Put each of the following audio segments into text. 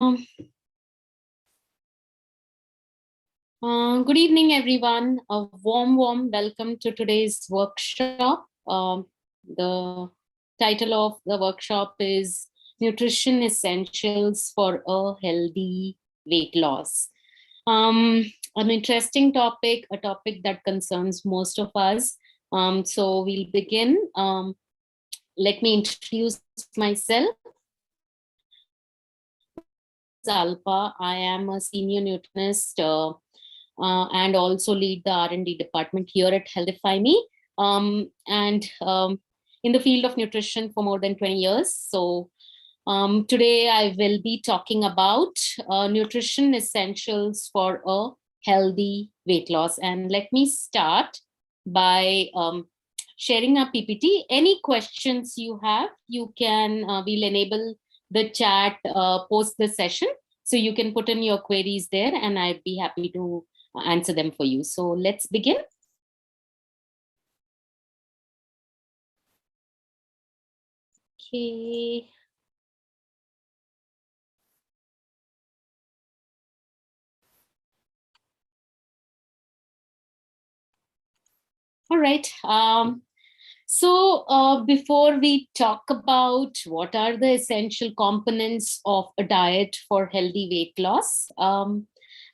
Good evening, everyone. A warm welcome to today's workshop. The title of the workshop is Nutrition Essentials for a Healthy Weight Loss. An interesting topic, a topic that concerns most of us. So we'll begin. Let me introduce myself. Alpa. I am a senior nutritionist and also lead the R&D department here at HealthifyMe, in the field of nutrition for more than 20 years. So today I will be talking about nutrition essentials for a healthy weight loss. And let me start by sharing a PPT. Any questions you have, you can, we'll enable the chat post the session. So you can put in your queries there and I'd be happy to answer them for you. So let's begin. Okay. All right. So before we talk about what are the essential components of a diet for healthy weight loss,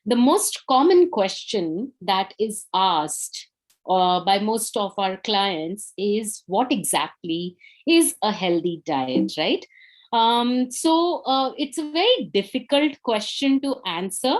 the most common question that is asked by most of our clients is what exactly is a healthy diet, right? So it's a very difficult question to answer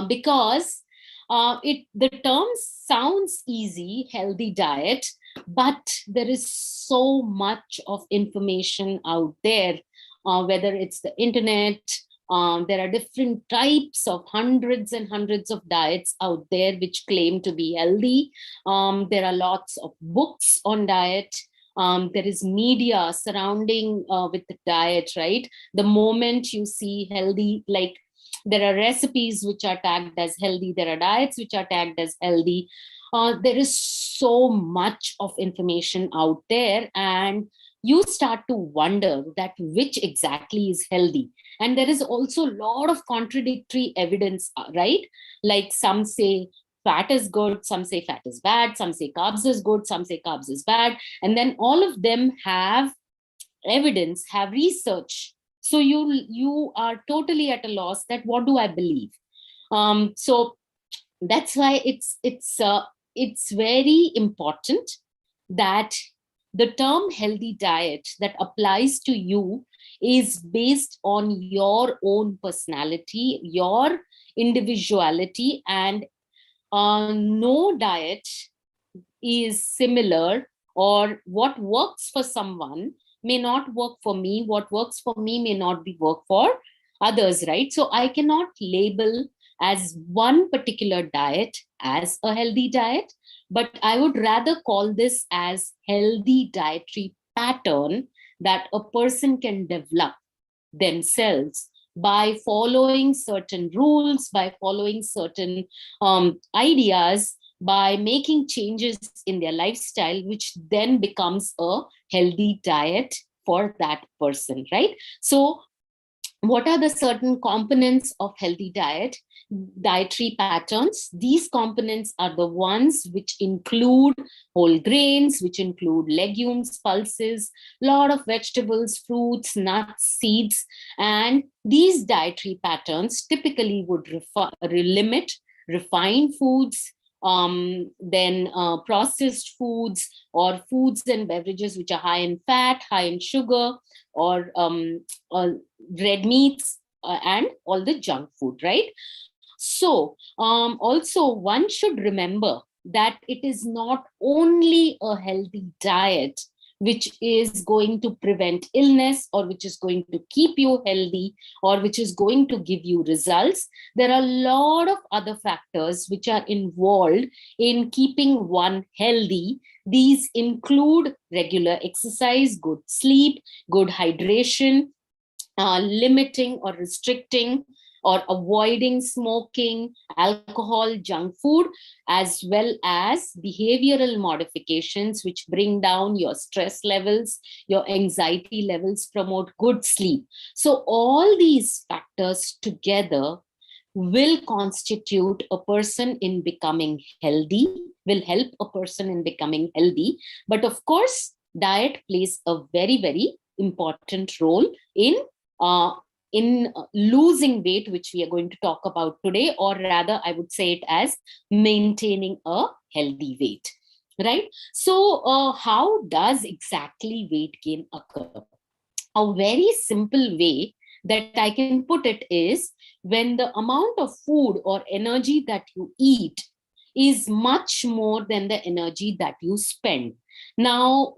because the term sounds easy, healthy diet, but there is so much of information out there, whether it's the internet. There are different types of hundreds and hundreds of diets out there which claim to be healthy. There are lots of books on diet. There is media surrounding with the diet, right? The moment you see healthy, like there are recipes which are tagged as healthy, there are diets which are tagged as healthy. There is so much of information out there, and you start to wonder that which exactly is healthy. And there is also a lot of contradictory evidence, right? Like some say fat is good, some say fat is bad, some say carbs is good, some say carbs is bad. And then all of them have evidence, have research. So you are totally at a loss that what do I believe? So that's why it's very important that the term healthy diet that applies to you is based on your own personality, your individuality, and no diet is similar, or what works for someone may not work for me. What works for me may not be work for others, right? So I cannot label as one particular diet as a healthy diet, but I would rather call this as healthy dietary pattern that a person can develop themselves by following certain rules, by following certain ideas, by making changes in their lifestyle, which then becomes a healthy diet for that person, right? So what are the certain components of healthy dietary patterns? These components are the ones which include whole grains, which include legumes, pulses, a lot of vegetables, fruits, nuts, seeds. And these dietary patterns typically would limit refined foods, then processed foods, or foods and beverages which are high in fat, high in sugar, or red meats, and all the junk food, right? So also one should remember that it is not only a healthy diet which is going to prevent illness, or which is going to keep you healthy, or which is going to give you results. There are a lot of other factors which are involved in keeping one healthy. These include regular exercise, good sleep, good hydration, limiting or restricting or avoiding smoking, alcohol, junk food, as well as behavioral modifications which bring down your stress levels, your anxiety levels, promote good sleep. So all these factors together will constitute a person in becoming healthy, will help a person in becoming healthy. But of course, diet plays a very, very important role uh, in losing weight, which we are going to talk about today, or rather, I would say it as maintaining a healthy weight. Right? So, how does exactly weight gain occur? A very simple way that I can put it is when the amount of food or energy that you eat is much more than the energy that you spend. Now,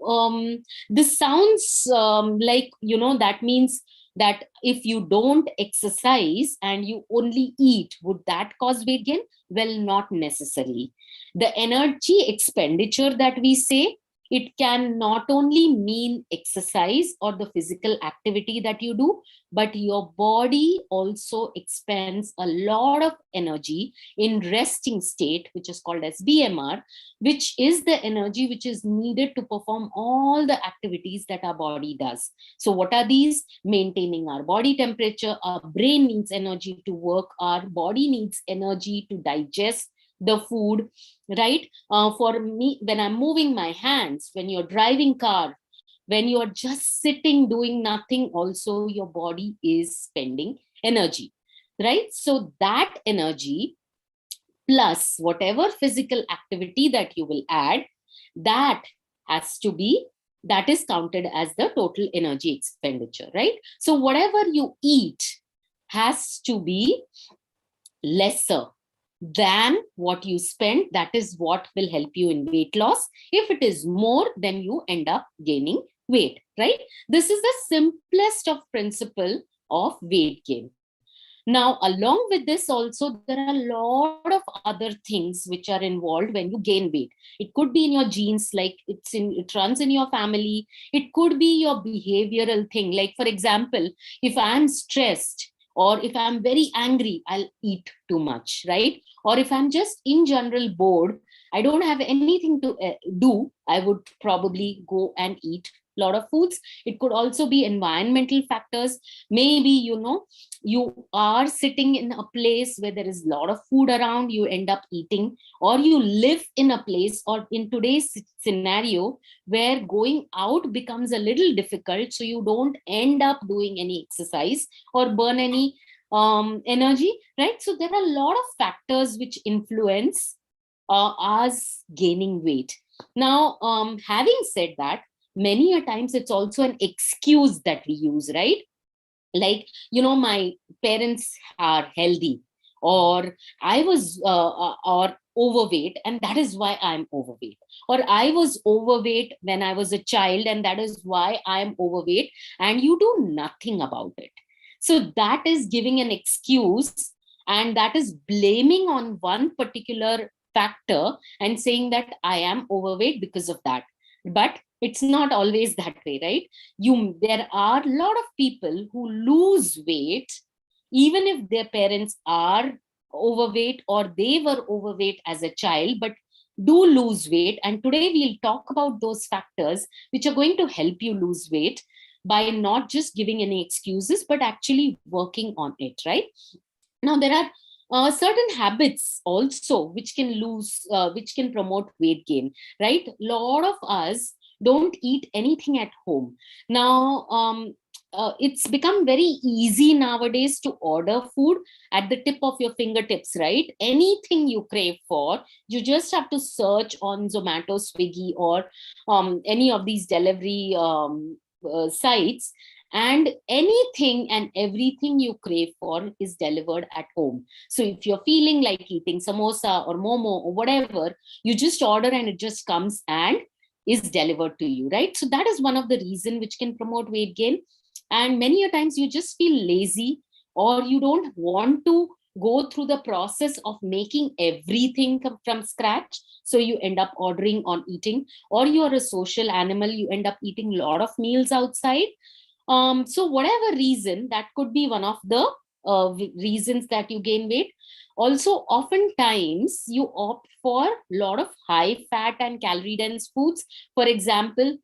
this sounds like, that means that if you don't exercise and you only eat, would that cause weight gain? Well, not necessarily. The energy expenditure that we say, it can not only mean exercise or the physical activity that you do, but your body also expends a lot of energy in resting state, which is called as BMR, which is the energy which is needed to perform all the activities that our body does. So what are these? Maintaining our body temperature. Our brain needs energy to work. Our body needs energy to digest the food, right? For me, when I'm moving my hands, when you're driving car, when you're just sitting doing nothing, also your body is spending energy, right? So that energy plus whatever physical activity that you will add, that has to be, that is counted as the total energy expenditure, right? So whatever you eat has to be lesser than what you spend. That is what will help you in weight loss. If it is more, then you end up gaining weight, right? This is the simplest of principle of weight gain. Now, along with this also, there are a lot of other things which are involved when you gain weight. It could be in your genes, like it runs in your family. It could be your behavioral thing. Like, for example, if I'm stressed or if I'm very angry, I'll eat too much, right? Or if I'm just in general bored, I don't have anything to do, I would probably go and eat a lot of foods. It could also be environmental factors. Maybe, you are sitting in a place where there is a lot of food around, you end up eating. Or you live in a place, or in today's scenario, where going out becomes a little difficult, so you don't end up doing any exercise or burn any energy, right? So there are a lot of factors which influence us gaining weight. Now, having said that, many a times it's also an excuse that we use, right? Like, my parents are healthy, or I was or overweight, and that is why I'm overweight. Or I was overweight when I was a child, and that is why I'm overweight, and you do nothing about it. So that is giving an excuse, and that is blaming on one particular factor and saying that I am overweight because of that. But it's not always that way, right? There are a lot of people who lose weight even if their parents are overweight or they were overweight as a child, but do lose weight. And today we'll talk about those factors which are going to help you lose weight by not just giving any excuses but actually working on it, right? Now there are certain habits also which can promote weight gain, right? A lot of us don't eat anything at home. Now, it's become very easy nowadays to order food at the tip of your fingertips, right? Anything you crave for, you just have to search on Zomato, Swiggy, or any of these delivery sites, and anything and everything you crave for is delivered at home. So if you're feeling like eating samosa or momo or whatever, you just order and it just comes and is delivered to you, right? So that is one of the reason which can promote weight gain. And many a times you just feel lazy, or you don't want to go through the process of making everything from scratch, so you end up ordering on eating. Or you're a social animal, you end up eating a lot of meals outside. So whatever reason, that could be one of the reasons that you gain weight. Also, oftentimes you opt for a lot of high fat and calorie dense foods. For example,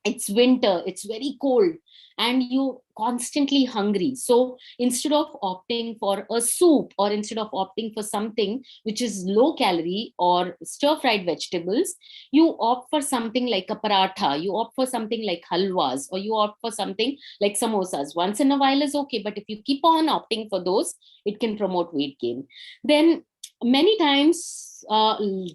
it's winter, it's very cold, and you constantly hungry. So instead of opting for a soup, or instead of opting for something which is low calorie or stir fried vegetables, you opt for something like a paratha, you opt for something like halwas, or you opt for something like samosas. Once in a while is okay, but if you keep on opting for those, it can promote weight gain. Then many times,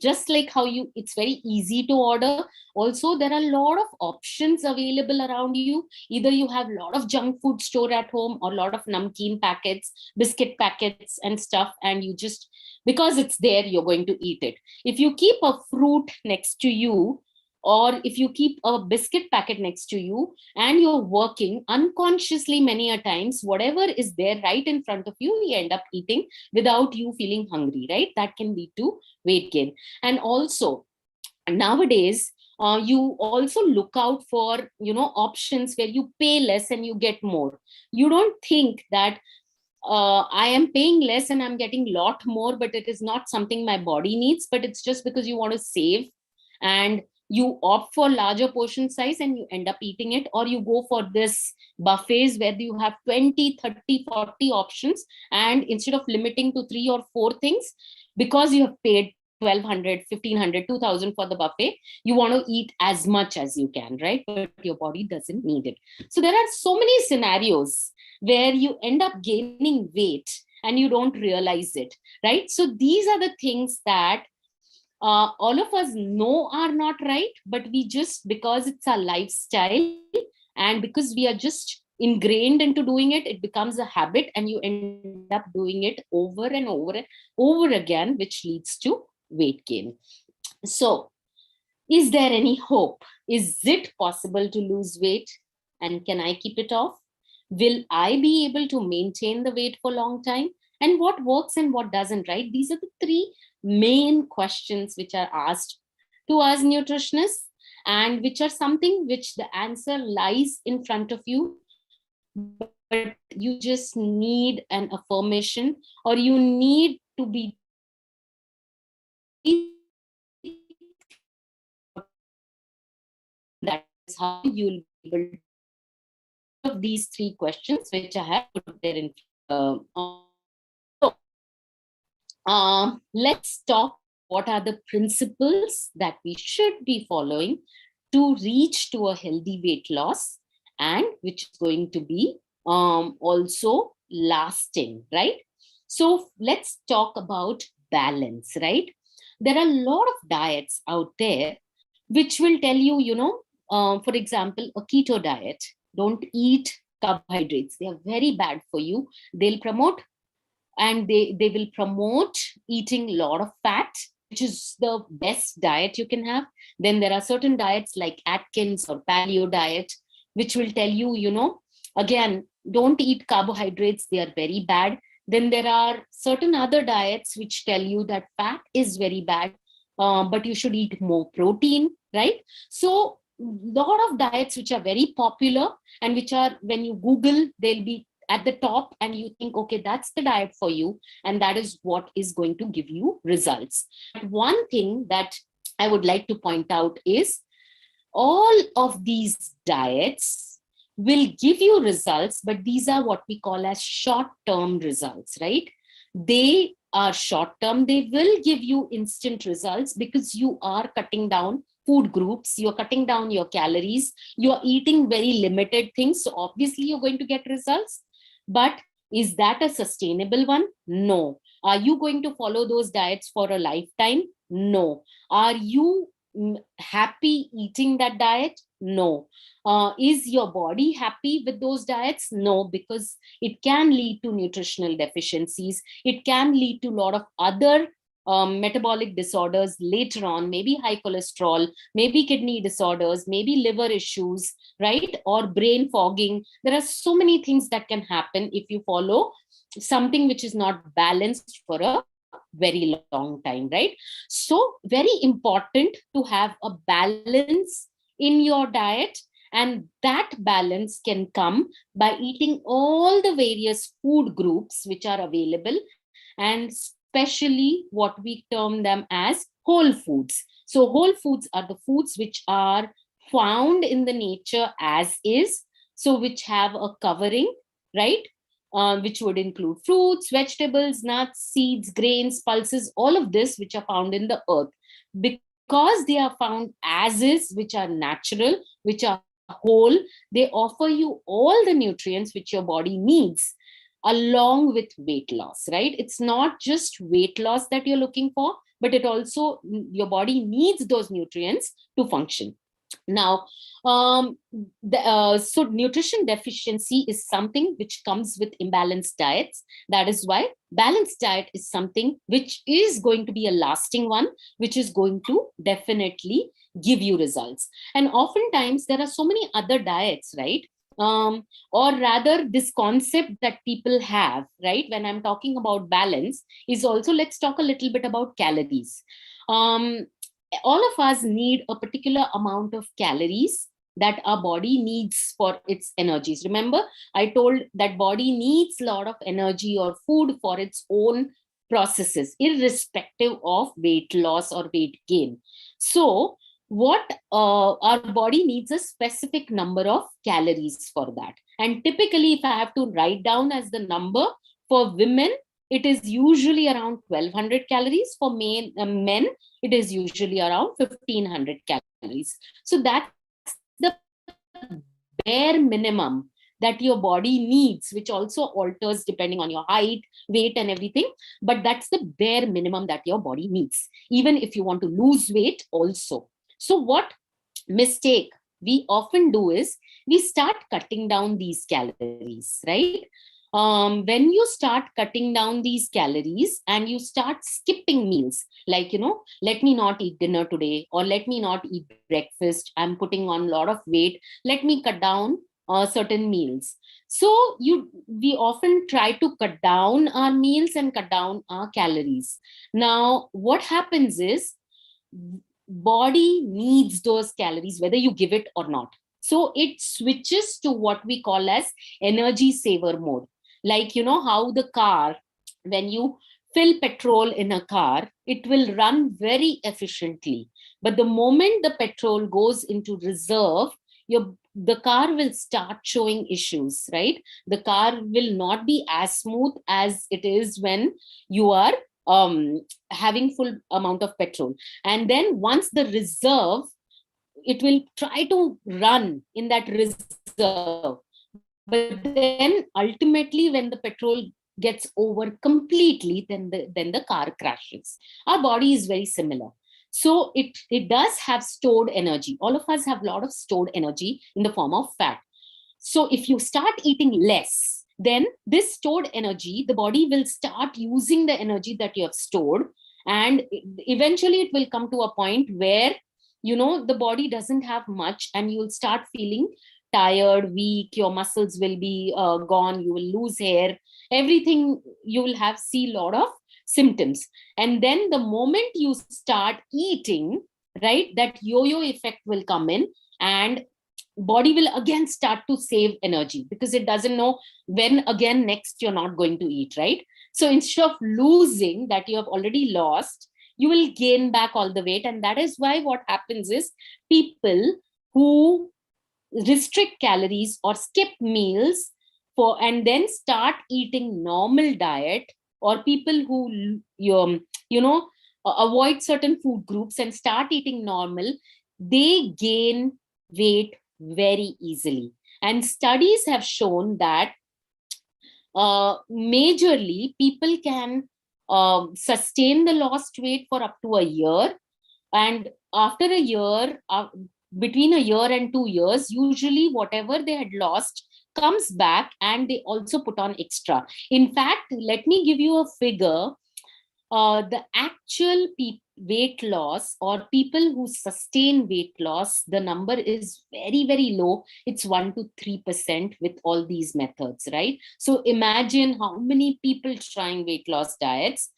just like how you, it's very easy to order, also there are a lot of options available around you. Either you have a lot of junk food stored at home, or a lot of namkeen packets, biscuit packets and stuff, and you just, because it's there, you're going to eat it. If you keep a fruit next to you, or if you keep a biscuit packet next to you and you're working, unconsciously many a times whatever is there right in front of you, you end up eating without you feeling hungry, right? That can lead to weight gain. And also nowadays, you also look out for, options where you pay less and you get more. You don't think that I am paying less and I'm getting a lot more, but it is not something my body needs, but it's just because you want to save, and you opt for larger portion size and you end up eating it. Or you go for this buffets where you have 20, 30, 40 options, and instead of limiting to 3 or 4 things, because you have paid 1200, 1500, 2000 for the buffet, you want to eat as much as you can, right? But your body doesn't need it. So there are so many scenarios where you end up gaining weight and you don't realize it, right? So these are the things that all of us know are not right, but we just, because it's our lifestyle and because we are just ingrained into doing it, it becomes a habit, and you end up doing it over and over and over again, which leads to weight gain. So, is there any hope? Is it possible to lose weight? And can I keep it off? Will I be able to maintain the weight for a long time? And what works and what doesn't, right? These are the three main questions which are asked to us nutritionists, and which are something which the answer lies in front of you, but you just need an affirmation, or you need to be told that at least think about it for a while. And that is how you'll be able to answer all of these three questions which I have put there in on the screen. So let's talk what are the principles that we should be following to reach to a healthy weight loss, and which is going to be also lasting, right? So let's talk about balance, right? There are a lot of diets out there which will tell you, for example, a keto diet. Don't eat carbohydrates. They are very bad for you. They'll promote, and they will promote eating a lot of fat, which is the best diet you can have. Then there are certain diets like Atkins or paleo diet, which will tell you, again, don't eat carbohydrates, they are very bad. Then there are certain other diets which tell you that fat is very bad, but you should eat more protein, right? So lot of diets which are very popular, and which are, when you Google, they'll be at the top, and you think, okay, that's the diet for you, and that is what is going to give you results. One thing that I would like to point out is, all of these diets will give you results, but these are what we call as short-term results, right? They are short-term. They will give you instant results because you are cutting down food groups, you're cutting down your calories, you're eating very limited things. So obviously you're going to get results. But is that a sustainable one? No. Are you going to follow those diets for a lifetime? No. Are you happy eating that diet? No. Is your body happy with those diets? No, because it can lead to nutritional deficiencies. It can lead to a lot of other metabolic disorders later on, maybe high cholesterol, maybe kidney disorders, maybe liver issues, right? Or brain fogging. There are so many things that can happen if you follow something which is not balanced for a very long time, right? So very important to have a balance in your diet, And that balance can come by eating all the various food groups which are available, and especially what we term them as whole foods. So whole foods are the foods which are found in the nature as is, so which have a covering, right? Which would include fruits, vegetables, nuts, seeds, grains, pulses, all of this which are found in the earth. Because they are found as is, which are natural, which are whole, they offer you all the nutrients which your body needs, along with weight loss, right? It's not just weight loss that you're looking for, but it also, your body needs those nutrients to function. Now, so nutrition deficiency is something which comes with imbalanced diets. That is why balanced diet is something which is going to be a lasting one, which is going to definitely give you results. And oftentimes there are so many other diets, right? Or rather, this concept that people have, right, when I'm talking about balance, is also, let's talk a little bit about calories. Um, all of us need a particular amount of calories that our body needs for its energies. Remember, I told that body needs a lot of energy or food for its own processes, irrespective of weight loss or weight gain. So what our body needs a specific number of calories for that. And typically, if I have to write down as the number, for women it is usually around 1200 calories. For men it is usually around 1500 calories. So that's the bare minimum that your body needs, which also alters depending on your height, weight, and everything. But that's the bare minimum that your body needs, even if you want to lose weight also. So what mistake we often do is we start cutting down these calories, right? When you start cutting down these calories and you start skipping meals, like, let me not eat dinner today, or let me not eat breakfast, I'm putting on a lot of weight, let me cut down certain meals. So we often try to cut down our meals and cut down our calories. Now what happens is, body needs those calories whether you give it or not. So it switches to what we call as energy saver mode. Like, how the car, when you fill petrol in a car, it will run very efficiently. But the moment the petrol goes into reserve, the car will start showing issues, right? The car will not be as smooth as it is when you are having full amount of petrol. And then once the reserve, it will try to run in that reserve. But then ultimately, when the petrol gets over completely, then the car crashes. Our body is very similar. So it does have stored energy. All of us have a lot of stored energy in the form of fat. So if you start eating less, then this stored energy, the body will start using the energy that you have stored. And eventually it will come to a point where, the body doesn't have much, and you'll start feeling tired, weak, your muscles will be gone, you will lose hair, everything, you will have see a lot of symptoms. And then the moment you start eating, right, that yo-yo effect will come in, and body will again start to save energy, because it doesn't know when again next you're not going to eat, right? So instead of losing that you have already lost, you will gain back all the weight. And that is why what happens is, people who restrict calories or skip meals for and then start eating normal diet, or people who avoid certain food groups and start eating normal, they gain weight very easily. And studies have shown that majorly people can sustain the lost weight for up to a year. And after a year, between a year and 2 years, usually whatever they had lost comes back, and they also put on extra. In fact, let me give you a figure. The actual weight loss, or people who sustain weight loss, the number is very, very low. It's 1 to 3% with all these methods, right? So imagine how many people trying weight loss diets,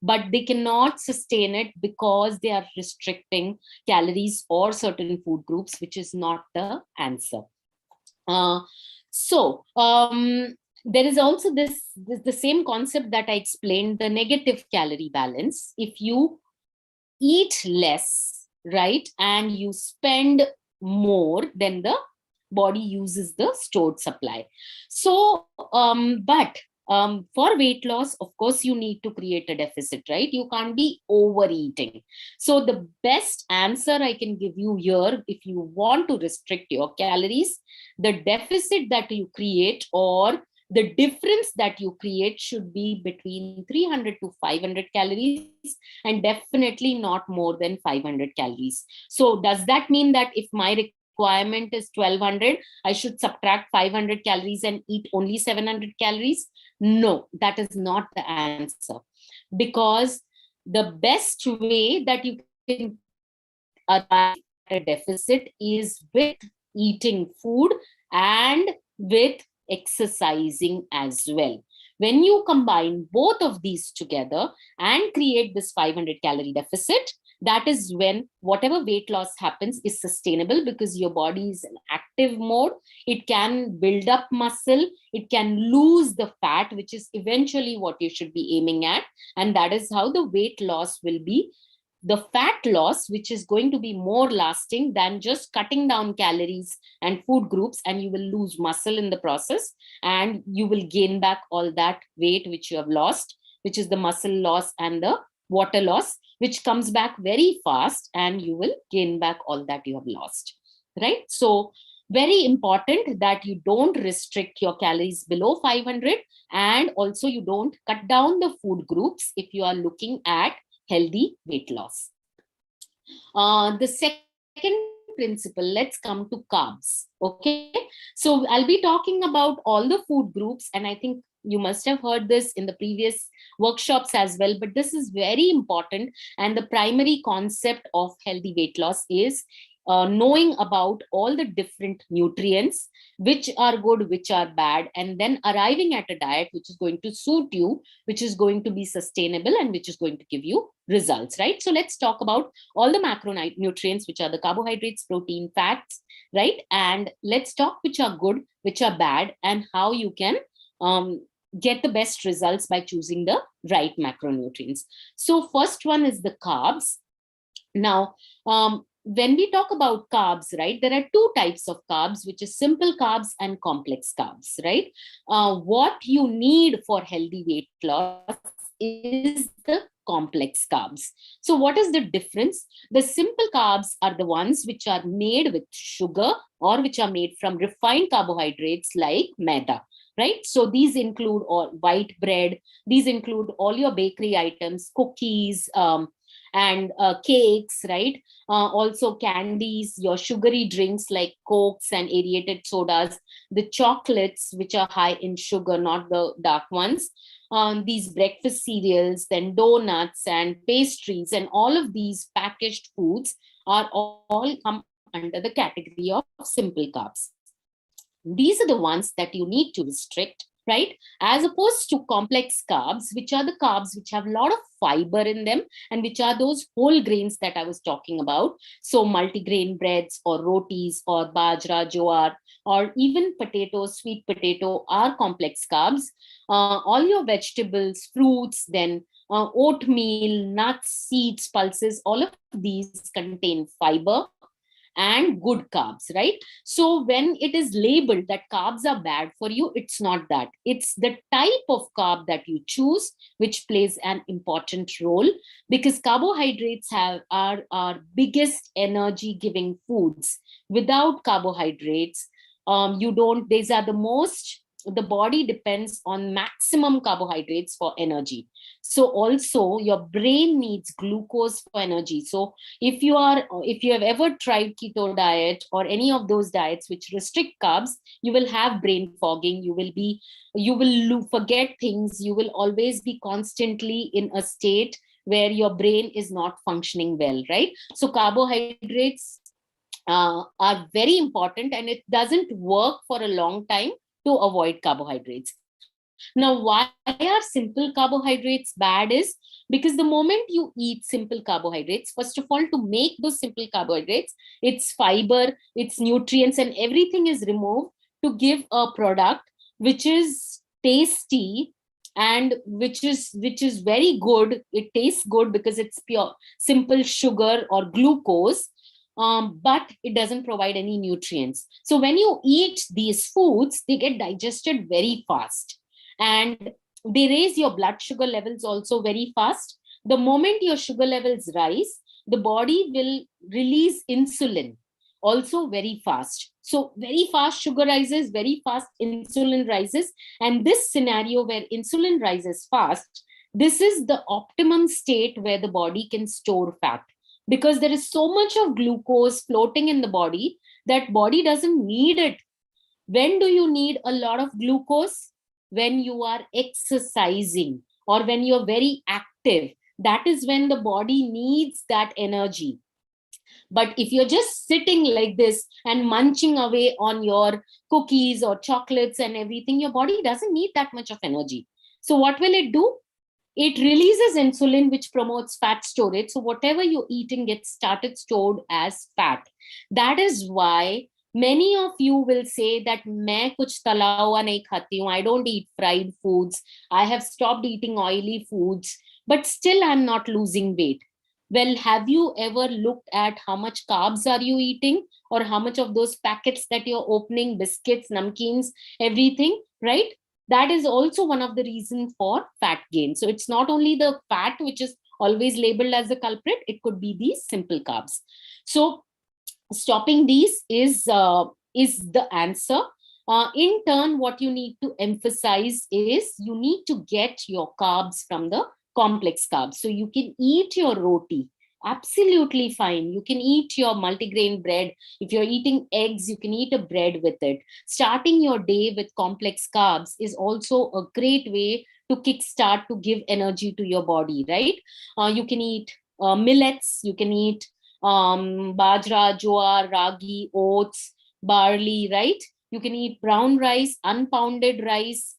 but they cannot sustain it because they are restricting calories or certain food groups, which is not the answer. Uh, so there is also this the same concept that I explained, the negative calorie balance. If you eat less, right, and you spend more, then the body uses the stored supply. So for weight loss, of course, you need to create a deficit, right? You can't be overeating. So the best answer I can give you here, if you want to restrict your calories, the deficit that you create, or the difference that you create, should be between 300 to 500 calories, and definitely not more than 500 calories. So does that mean that if my requirement is 1200, I should subtract 500 calories and eat only 700 calories? No, that is not the answer. Because the best way that you can arrive at a deficit is with eating food and with exercising as well. When you combine both of these together and create this 500 calorie deficit, that is when whatever weight loss happens is sustainable, because your body is in active mode. It can build up muscle, it can lose the fat, which is eventually what you should be aiming at. And that is how the weight loss will be the fat loss, which is going to be more lasting than just cutting down calories and food groups, and you will lose muscle in the process, and you will gain back all that weight which you have lost, which is the muscle loss and the water loss, which comes back very fast, and you will gain back all that you have lost, right? So very important that you don't restrict your calories below 500, and also you don't cut down the food groups if you are looking at healthy weight loss. The second principle, let's come to carbs. Okay, so I'll be talking about all the food groups, and I think you must have heard this in the previous workshops as well, but this is very important. And the primary concept of healthy weight loss is knowing about all the different nutrients, which are good, which are bad, and then arriving at a diet which is going to suit you, which is going to be sustainable, and which is going to give you results, right? So let's talk about all the macronutrients, which are the carbohydrates, protein, fats, right? And let's talk which are good, which are bad, and how you can get the best results by choosing the right macronutrients. So first one is the carbs. Now, when we talk about carbs, right, there are two types of carbs, which is simple carbs and complex carbs, right? What you need for healthy weight loss is the complex carbs. So what is the difference? The simple carbs are the ones which are made with sugar, or which are made from refined carbohydrates like maida, right? So these include all white bread, these include all your bakery items, cookies, and cakes, right? Also candies, your sugary drinks like cokes and aerated sodas, the chocolates which are high in sugar, not the dark ones, these breakfast cereals, then donuts and pastries, and all of these packaged foods are all come under the category of simple carbs. These are the ones that you need to restrict, right? As opposed to complex carbs, which are the carbs which have a lot of fiber in them, and which are those whole grains that I was talking about. So multigrain breads or rotis or bajra, jowar, or even potatoes, sweet potato are complex carbs. All your vegetables, fruits, then oatmeal, nuts, seeds, pulses, all of these contain fiber and good carbs, right? So when it is labeled that carbs are bad for you, it's not that. It's the type of carb that you choose which plays an important role, because carbohydrates are our biggest energy giving foods. Without carbohydrates, you don't, these are the most, the body depends on maximum carbohydrates for energy. So also your brain needs glucose for energy. So if you have ever tried keto diet or any of those diets which restrict carbs, you will have brain fogging, you will forget things, you will always be constantly in a state where your brain is not functioning well, right? So carbohydrates are very important, and it doesn't work for a long time to avoid carbohydrates. Now, why are simple carbohydrates bad is because the moment you eat simple carbohydrates, first of all, to make those simple carbohydrates, its fiber, its nutrients, and everything is removed to give a product which is tasty and which is very good. It tastes good because it's pure simple sugar or glucose, but it doesn't provide any nutrients. So when you eat these foods, they get digested very fast, and they raise your blood sugar levels also very fast. The moment your sugar levels rise, the body will release insulin also very fast. So very fast sugar rises, very fast insulin rises. And this scenario where insulin rises fast, this is the optimum state where the body can store fat, because there is so much of glucose floating in the body that body doesn't need it. When do you need a lot of glucose? When you are exercising or when you're very active. That is when the body needs that energy. But if you're just sitting like this and munching away on your cookies or chocolates and everything, your body doesn't need that much of energy. So what will it do? It releases insulin, which promotes fat storage. So whatever you're eating gets started stored as fat. That is why many of you will say that मैं कुछ तला हुआ नहीं खाती हूँ. I don't eat fried foods. I have stopped eating oily foods, but still I'm not losing weight. Well, have you ever looked at how much carbs are you eating, or how much of those packets that you're opening, biscuits, namkeens, everything, right? That is also one of the reasons for fat gain. So it's not only the fat which is always labeled as a culprit, it could be these simple carbs. So stopping these is the answer. In turn, what you need to emphasize is you need to get your carbs from the complex carbs. So you can eat your roti, absolutely fine. You can eat your multigrain bread. If you're eating eggs, you can eat a bread with it. Starting your day with complex carbs is also a great way to kickstart, to give energy to your body, right? You can eat millets, you can eat bajra, jowar, ragi, oats, barley, right? You can eat brown rice, unpounded rice,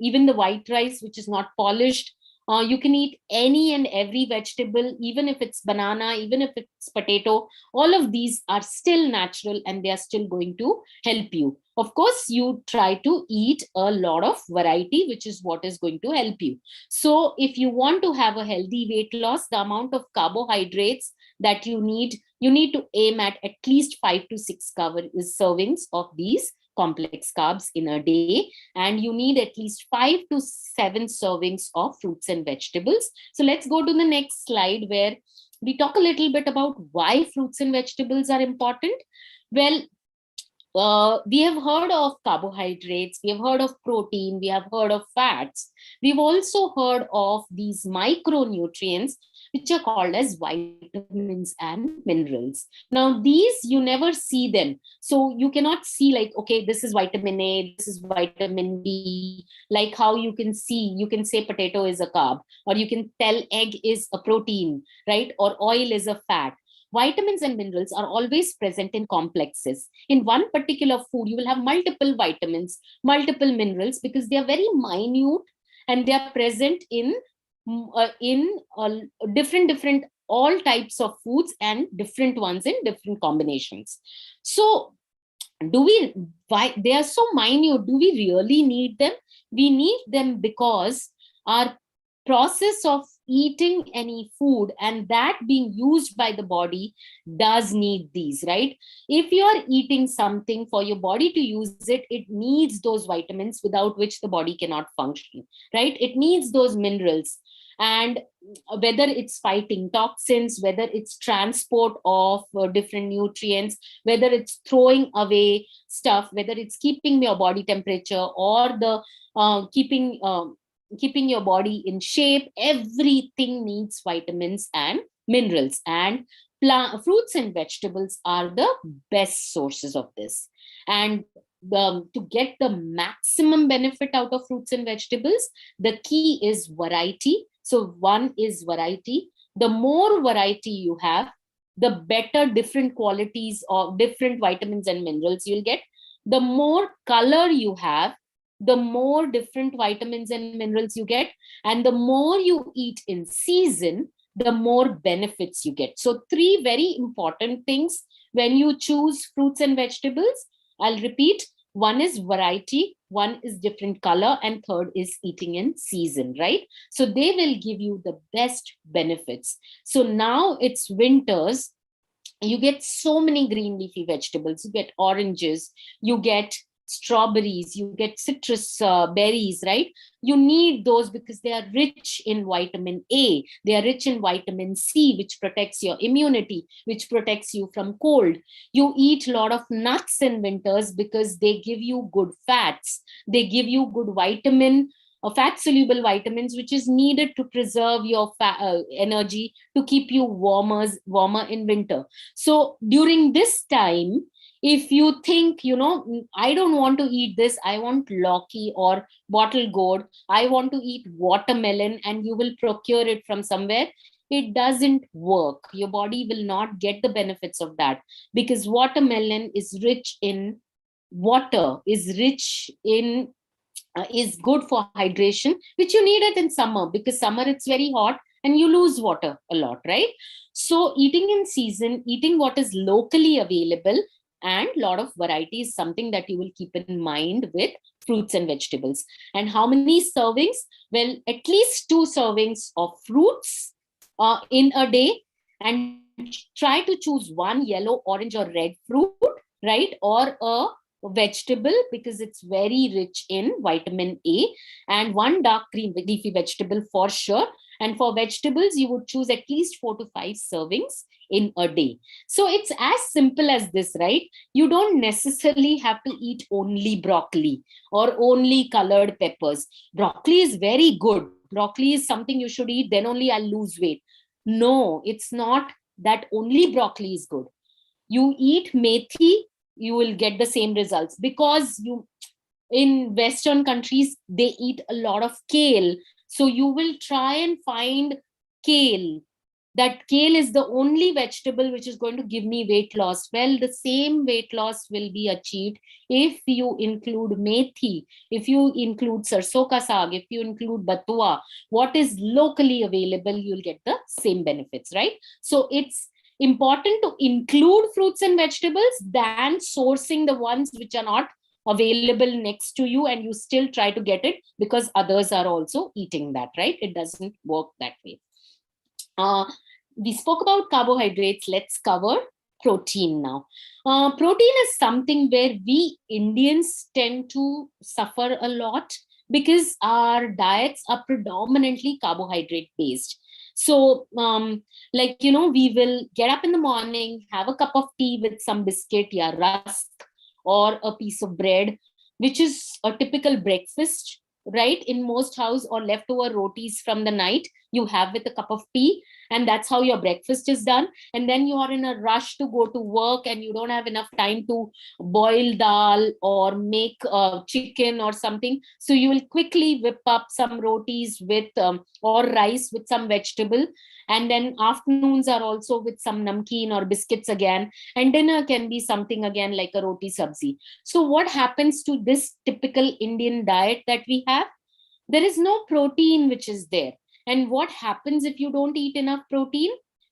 even the white rice, which is not polished. You can eat any and every vegetable, even if it's banana, even if it's potato. All of these are still natural and they are still going to help you. Of course, you try to eat a lot of variety, which is what is going to help you. So if you want to have a healthy weight loss, the amount of carbohydrates that you need to aim at least 5 to 6 servings of these complex carbs in a day, and you need at least 5 to 7 servings of fruits and vegetables. So let's go to the next slide, where we talk a little bit about why fruits and vegetables are important. Well, we have heard of carbohydrates, we have heard of protein, we have heard of fats. We've also heard of these micronutrients, which are called as vitamins and minerals. Now, these you never see them. So you cannot see like, okay, this is vitamin A, this is vitamin B, like how you can say potato is a carb, or you can tell egg is a protein, right? Or oil is a fat. Vitamins and minerals are always present in complexes. In one particular food, you will have multiple vitamins, multiple minerals, because they are very minute and they are present in different all types of foods, and different ones in different combinations. So why they are so minute? Do we really need them? We need them because our process of eating any food and that being used by the body does need these, right? If you are eating something, for your body to use it, it needs those vitamins, without which the body cannot function, right? It needs those minerals. And whether it's fighting toxins, whether it's transport of different nutrients, whether it's throwing away stuff, whether it's keeping your body temperature, or the keeping your body in shape, everything needs vitamins and minerals. And fruits and vegetables are the best sources of this. And to get the maximum benefit out of fruits and vegetables, the key is variety. So one is variety. The more variety you have, the better different qualities of different vitamins and minerals you'll get. The more color you have, the more different vitamins and minerals you get. And the more you eat in season, the more benefits you get. So three very important things when you choose fruits and vegetables. I'll repeat. One is variety, one is different color, and third is eating in season, right? So they will give you the best benefits. So now it's winters, you get so many green leafy vegetables. You get oranges, you get strawberries, you get citrus berries, right? You need those because they are rich in vitamin A, they are rich in vitamin C, which protects your immunity, which protects you from cold. You eat a lot of nuts in winters because they give you good fats, they give you good vitamin, fat soluble vitamins, which is needed to preserve your energy, to keep you warmer in winter. So during this time, if you think, I don't want to eat this, I want Loki or bottle gourd, I want to eat watermelon, and you will procure it from somewhere, it doesn't work. Your body will not get the benefits of that, because watermelon is rich in water, is good for hydration, which you need it in summer, because summer it's very hot and you lose water a lot, right? So eating in season, eating what is locally available, and a lot of variety is something that you will keep in mind with fruits and vegetables. And how many servings? Well, at least 2 servings of fruits in a day, and try to choose one yellow, orange, or red fruit, right? Or a vegetable, because it's very rich in vitamin A, and one dark green leafy vegetable for sure. And for vegetables, you would choose at least 4 to 5 servings in a day. So it's as simple as this, right? You don't necessarily have to eat only broccoli or only colored peppers. Broccoli is very good. Broccoli is something you should eat, then only I'll lose weight. No, it's not that only broccoli is good. You eat methi, you will get the same results, because in Western countries, they eat a lot of kale. So you will try and find kale. That kale is the only vegetable which is going to give me weight loss. Well, the same weight loss will be achieved if you include methi, if you include sarson ka saag, if you include batua, what is locally available, you'll get the same benefits, right? So it's important to include fruits and vegetables than sourcing the ones which are not available next to you, and you still try to get it because others are also eating that, right? It doesn't work that way. We spoke about carbohydrates. Let's cover protein now. Protein is something where we Indians tend to suffer a lot, because our diets are predominantly carbohydrate based. So, we will get up in the morning, have a cup of tea with some biscuit, yeah, rusk, or a piece of bread, which is a typical breakfast, right? In most house, or leftover rotis from the night, you have with a cup of tea, and that's how your breakfast is done. And then you are in a rush to go to work, and you don't have enough time to boil dal or make chicken or something, so you will quickly whip up some rotis with or rice with some vegetable. And then afternoons are also with some namkeen or biscuits again, and dinner can be something again like a roti sabzi. So what happens to this typical Indian diet that we have? There is no protein which is there. And what happens if you don't eat enough protein?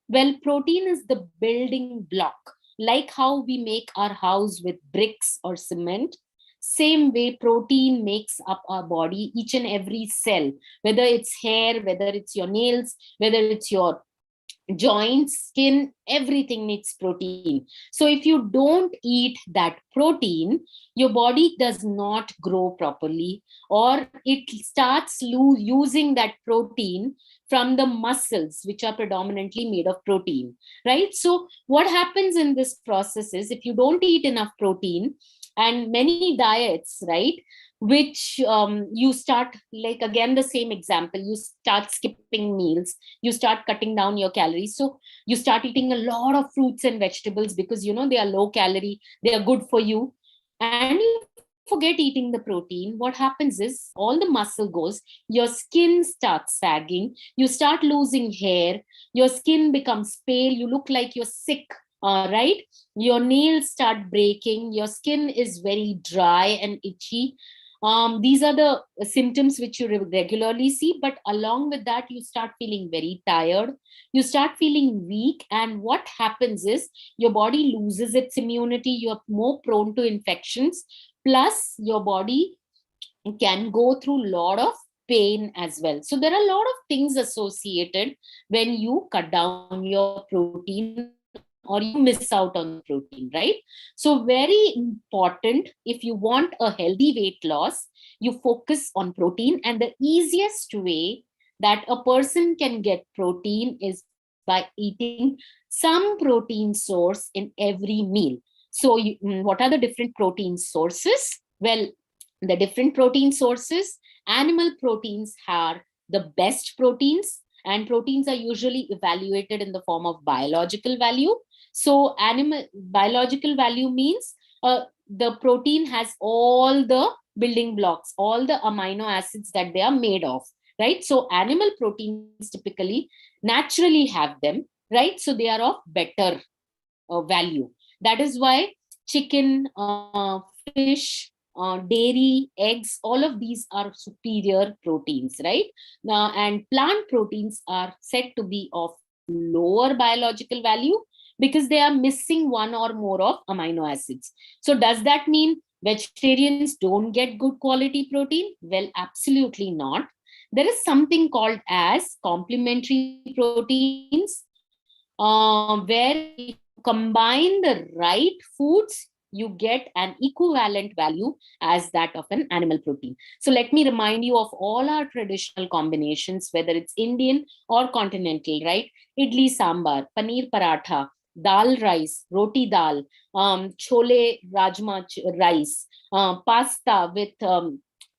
Well, protein is the building block. Like how we make our house with bricks or cement, same way protein makes up our body, each and every cell, whether it's hair, whether it's your nails, whether it's your joints, skin, everything needs protein. So if you don't eat that protein, your body does not grow properly, or it starts using that protein from the muscles, which are predominantly made of protein, right? So what happens in this process is, if you don't eat enough protein, and many diets, right, which you start, like again the same example, you start skipping meals, you start cutting down your calories, so you start eating a lot of fruits and vegetables because they are low calorie, they are good for you, and you forget eating the protein. What happens is, all the muscle goes, your skin starts sagging, you start losing hair, your skin becomes pale, you look like you're sick, right? Your nails start breaking, your skin is very dry and itchy. These are the symptoms which you regularly see, but along with that, you start feeling very tired, you start feeling weak, and what happens is your body loses its immunity, you're more prone to infections, plus your body can go through a lot of pain as well. So there are a lot of things associated when you cut down your protein or you miss out on the protein, right? So very important, if you want a healthy weight loss, you focus on protein, and the easiest way that a person can get protein is by eating some protein source in every meal. So what are the different protein sources? Well, the different protein sources, animal proteins are the best proteins, and proteins are usually evaluated in the form of biological value. So animal biological value means the protein has all the building blocks, all the amino acids that they are made of, right? So animal proteins typically naturally have them, right? So they are of better value. That is why chicken, fish, dairy, eggs, all of these are superior proteins, right? And plant proteins are said to be of lower biological value because they are missing one or more of amino acids. So does that mean vegetarians don't get good quality protein? Well, absolutely not. There is something called as complementary proteins, where if you combine the right foods, you get an equivalent value as that of an animal protein. So let me remind you of all our traditional combinations, whether it's Indian or continental, right? Idli sambar, paneer paratha, dal rice, roti dal, chole rajma rice, pasta with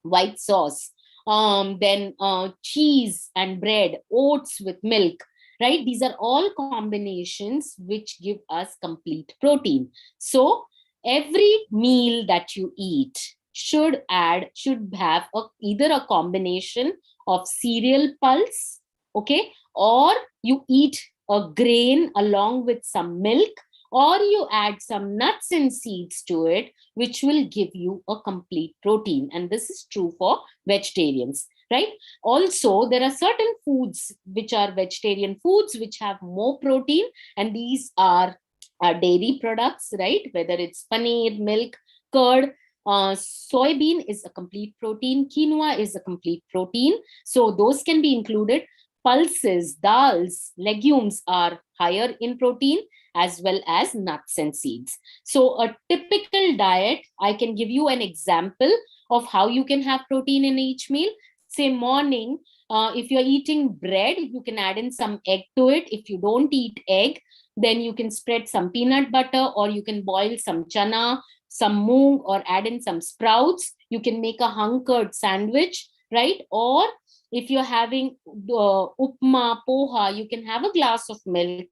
white sauce, then cheese and bread, oats with milk, right? These are all combinations which give us complete protein. So every meal that you eat should have either a combination of cereal pulse, okay, or you eat a grain along with some milk, or you add some nuts and seeds to it, which will give you a complete protein. And this is true for vegetarians, right? Also, there are certain foods which are vegetarian foods which have more protein, and these are dairy products, right? Whether it's paneer, milk, curd, soybean is a complete protein, quinoa is a complete protein. So those can be included. Pulses, dals, legumes are higher in protein, as well as nuts and seeds. So a typical diet, I can give you an example of how you can have protein in each meal. Say morning, if you're eating bread, you can add in some egg to it. If you don't eat egg, then you can spread some peanut butter, or you can boil some chana, some moong, or add in some sprouts. You can make a hunkered sandwich, right? Or if you're having upma, poha, you can have a glass of milk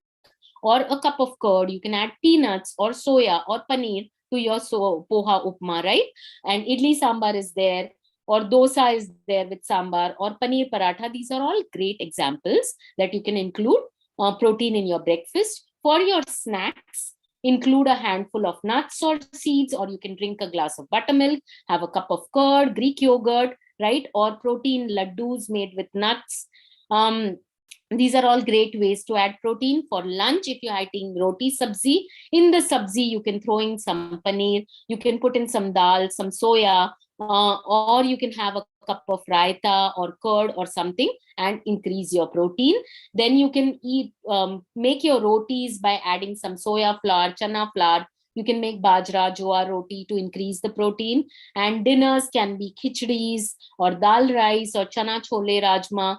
or a cup of curd. You can add peanuts or soya or paneer to your poha upma, right? And idli sambar is there, or dosa is there with sambar, or paneer paratha. These are all great examples that you can include protein in your breakfast. For your snacks, include a handful of nuts or seeds, or you can drink a glass of buttermilk, have a cup of curd, Greek yogurt, right? Or protein laddus made with nuts. These are all great ways to add protein. For lunch, if you're eating roti sabzi, in the sabzi, you can throw in some paneer, you can put in some dal, some soya, or you can have a cup of raita or curd or something and increase your protein. Then you can make your rotis by adding some soya flour, chana flour. You can make bajra, jowar roti to increase the protein. And dinners can be khichdis or dal rice or chana chole rajma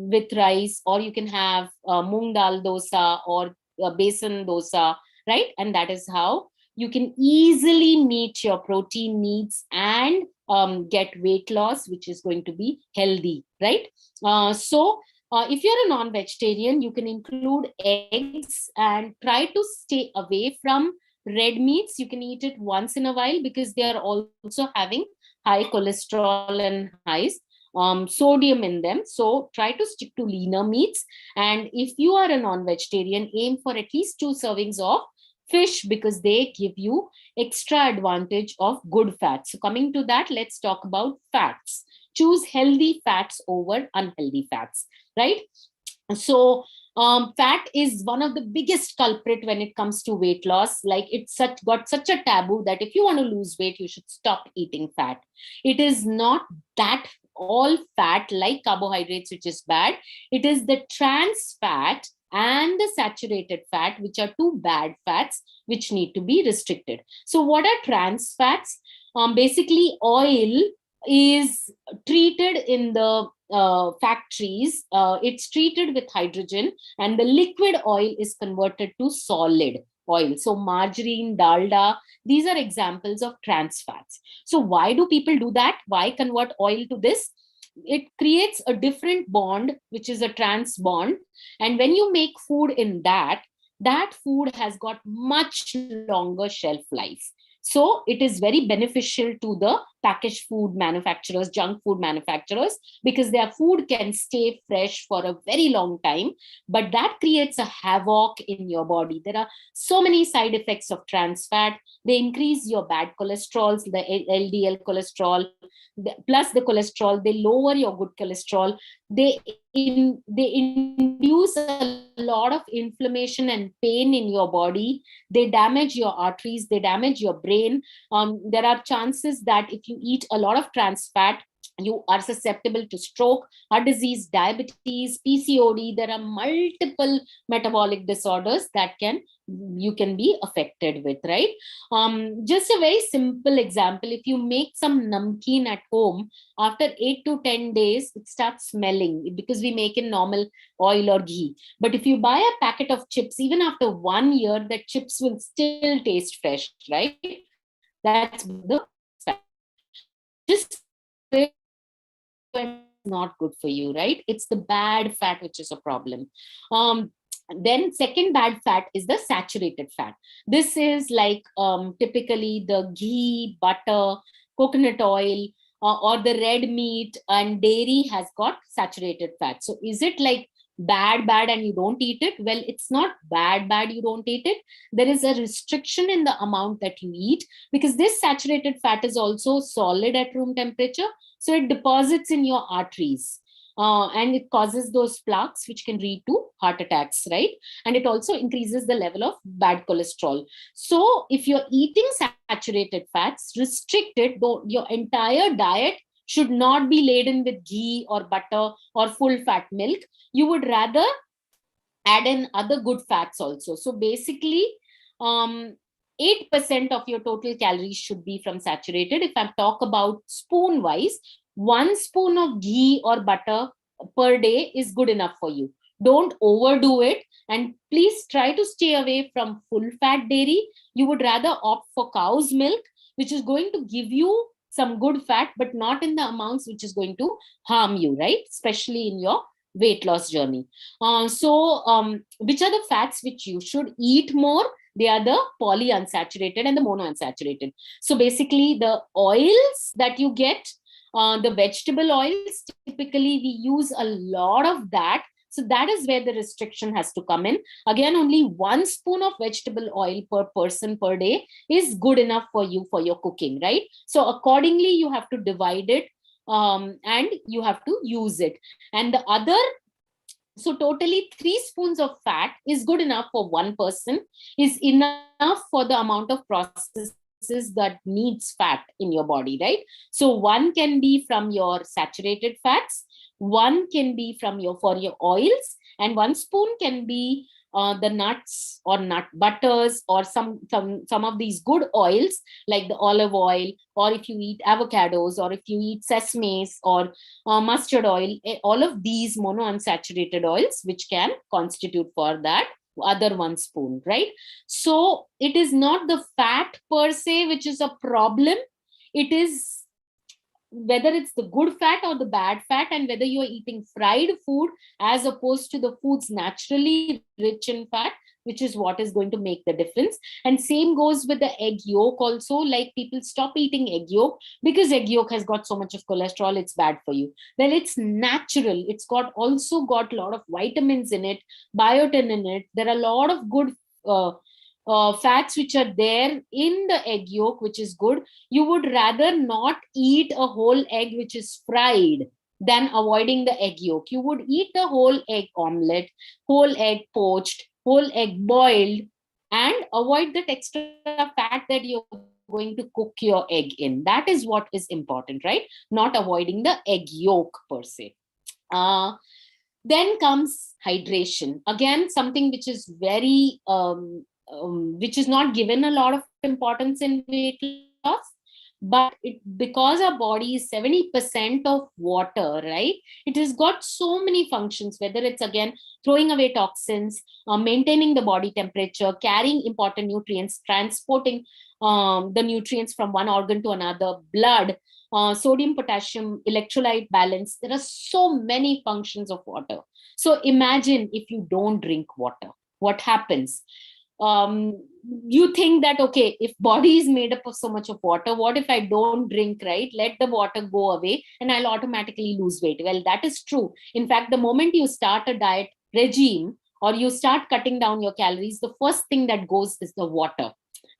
with rice, or you can have moong dal dosa or besan dosa, right? And that is how you can easily meet your protein needs and get weight loss, which is going to be healthy, right? If you're a non-vegetarian, you can include eggs and try to stay away from red meats. You can eat it once in a while because they are also having high cholesterol and high sodium in them. So try to stick to leaner meats. And if you are a non-vegetarian, aim for at least 2 servings of Fish, because they give you extra advantage of good fats. So coming to that, let's talk about fats. Choose healthy fats over unhealthy fats, right? So fat is one of the biggest culprit when it comes to weight loss. Like, it's got such a taboo that if you want to lose weight, you should stop eating fat. It is not that all fat like carbohydrates, which is bad. It is the trans fat and the saturated fat, which are two bad fats, which need to be restricted. So what are trans fats? Basically, oil is treated in the factories. It's treated with hydrogen, and the liquid oil is converted to solid oil. So margarine, dalda, these are examples of trans fats. So why do people do that? Why convert oil to this? It creates a different bond, which is a trans bond. And when you make food in that, that food has got much longer shelf life. So it is very beneficial to the packaged food manufacturers, junk food manufacturers, because their food can stay fresh for a very long time. But that creates a havoc in your body. There are so many side effects of trans fat. They increase your bad cholesterol, the LDL cholesterol, plus the cholesterol. They lower your good cholesterol. They induce a lot of inflammation and pain in your body. They damage your arteries. They damage your brain. There are chances that if you eat a lot of trans fat, you are susceptible to stroke, heart disease, diabetes, PCOD. There are multiple metabolic disorders that you can be affected with, right? Just a very simple example: if you make some namkeen at home, after 8 to 10 days, it starts smelling because we make in normal oil or ghee. But if you buy a packet of chips, even after 1 year, the chips will still taste fresh, right? That's the fat. So just not good for you, right? It's the bad fat which is a problem. Then second bad fat is the saturated fat. This is like typically the ghee, butter, coconut oil, or the red meat and dairy has got saturated fat. So is it like bad and you don't eat it? Well, it's not bad you don't eat it. There is a restriction in the amount that you eat, because this saturated fat is also solid at room temperature. So it deposits in your arteries. And it causes those plaques which can lead to heart attacks, right? And it also increases the level of bad cholesterol. So if you're eating saturated fats, restrict it. Though your entire diet should not be laden with ghee or butter or full fat milk. You would rather add in other good fats also. So basically, 8% of your total calories should be from saturated. If I talk about spoon wise, 1 spoon of ghee or butter per day is good enough for you. Don't overdo it. And please try to stay away from full fat dairy. You would rather opt for cow's milk, which is going to give you some good fat, but not in the amounts which is going to harm you, right? Especially in your weight loss journey. Which are the fats which you should eat more? They are the polyunsaturated and the monounsaturated. So basically, the oils that you get, the vegetable oils, typically we use a lot of that. So that is where the restriction has to come in. Again, only 1 spoon of vegetable oil per person per day is good enough for you for your cooking, right? So accordingly, you have to divide it, and you have to use it. And the other, so totally 3 spoons of fat is good enough for one person, is enough for the amount of processes that needs fat in your body, right? So one can be from your saturated fats, one can be from your oils, and 1 spoon can be the nuts or nut butters, or some of these good oils like the olive oil, or if you eat avocados, or if you eat sesames or mustard oil, all of these monounsaturated oils which can constitute for that other 1 spoon, right? So it is not the fat per se which is a problem. It is whether it's the good fat or the bad fat, and whether you're eating fried food as opposed to the foods naturally rich in fat, which is what is going to make the difference. And same goes with the egg yolk also. Like, people stop eating egg yolk because egg yolk has got so much of cholesterol, it's bad for you. Well, it's natural. It's also got a lot of vitamins in it, biotin in it. There are a lot of good fats which are there in the egg yolk, which is good. You would rather not eat a whole egg which is fried than avoiding the egg yolk. You would eat the whole egg omelette, whole egg poached, whole egg boiled, and avoid that extra fat that you're going to cook your egg in. That is what is important, right? Not avoiding the egg yolk per se. Uh, then comes hydration. Again, something which is very, which is not given a lot of importance in weight loss, but because our body is 70% of water, right? It has got so many functions, whether it's again throwing away toxins, maintaining the body temperature, carrying important nutrients, transporting the nutrients from one organ to another, blood, sodium, potassium, electrolyte balance. There are so many functions of water. So imagine if you don't drink water, what happens? You think that, okay, if body is made up of so much of water, what if I don't drink, right? Let the water go away and I'll automatically lose weight. Well, that is true. In fact, the moment you start a diet regime or you start cutting down your calories, the first thing that goes is the water.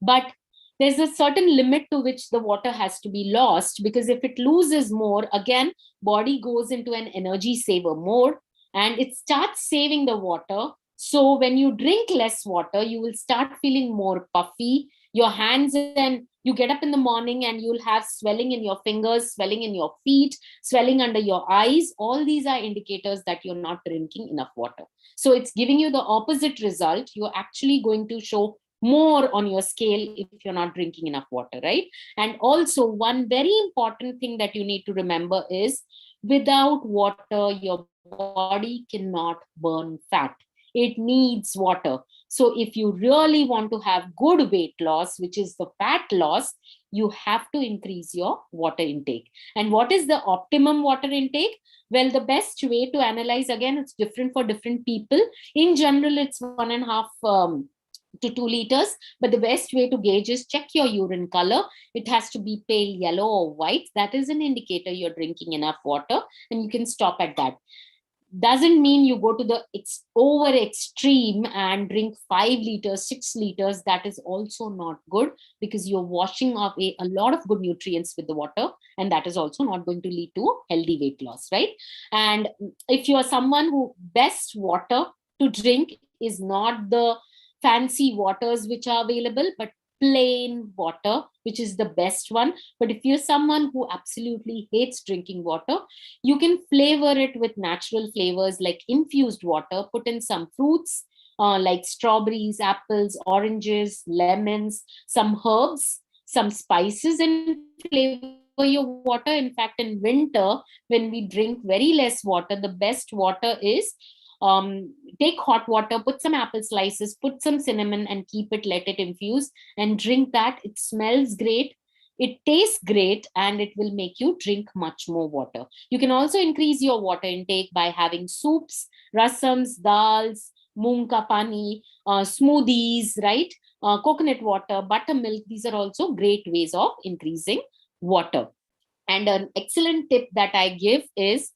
But there's a certain limit to which the water has to be lost, because if it loses more, again, body goes into an energy saver mode and it starts saving the water. So when you drink less water, you will start feeling more puffy. Your hands, and you get up in the morning and you'll have swelling in your fingers, swelling in your feet, swelling under your eyes. All these are indicators that you're not drinking enough water. So it's giving you the opposite result. You're actually going to show more on your scale if you're not drinking enough water, right? And also, one very important thing that you need to remember is without water, your body cannot burn fat. It needs water. So if you really want to have good weight loss, which is the fat loss, you have to increase your water intake. And what is the optimum water intake? Well, the best way to analyze, again, it's different for different people. In general, it's 1.5 to 2 liters. But the best way to gauge is check your urine color. It has to be pale yellow or white. That is an indicator you're drinking enough water, and you can stop at that. Doesn't mean you go to the over extreme and drink 5 liters, 6 liters. That is also not good, because you're washing away a lot of good nutrients with the water, and that is also not going to lead to healthy weight loss, right? And if you are someone who, best water to drink is not the fancy waters which are available, but plain water, which is the best one. But if you're someone who absolutely hates drinking water, you can flavor it with natural flavors like infused water. Put in some fruits like strawberries, apples, oranges, lemons, some herbs, some spices, and flavor your water. In fact, in winter, when we drink very less water, the best water is take hot water, put some apple slices, put some cinnamon, and keep it, let it infuse, and drink that. It smells great, it tastes great, and it will make you drink much more water. You can also increase your water intake by having soups, rasams, dals, moong ka pani, smoothies, right? Coconut water, buttermilk. These are also great ways of increasing water. And an excellent tip that I give is,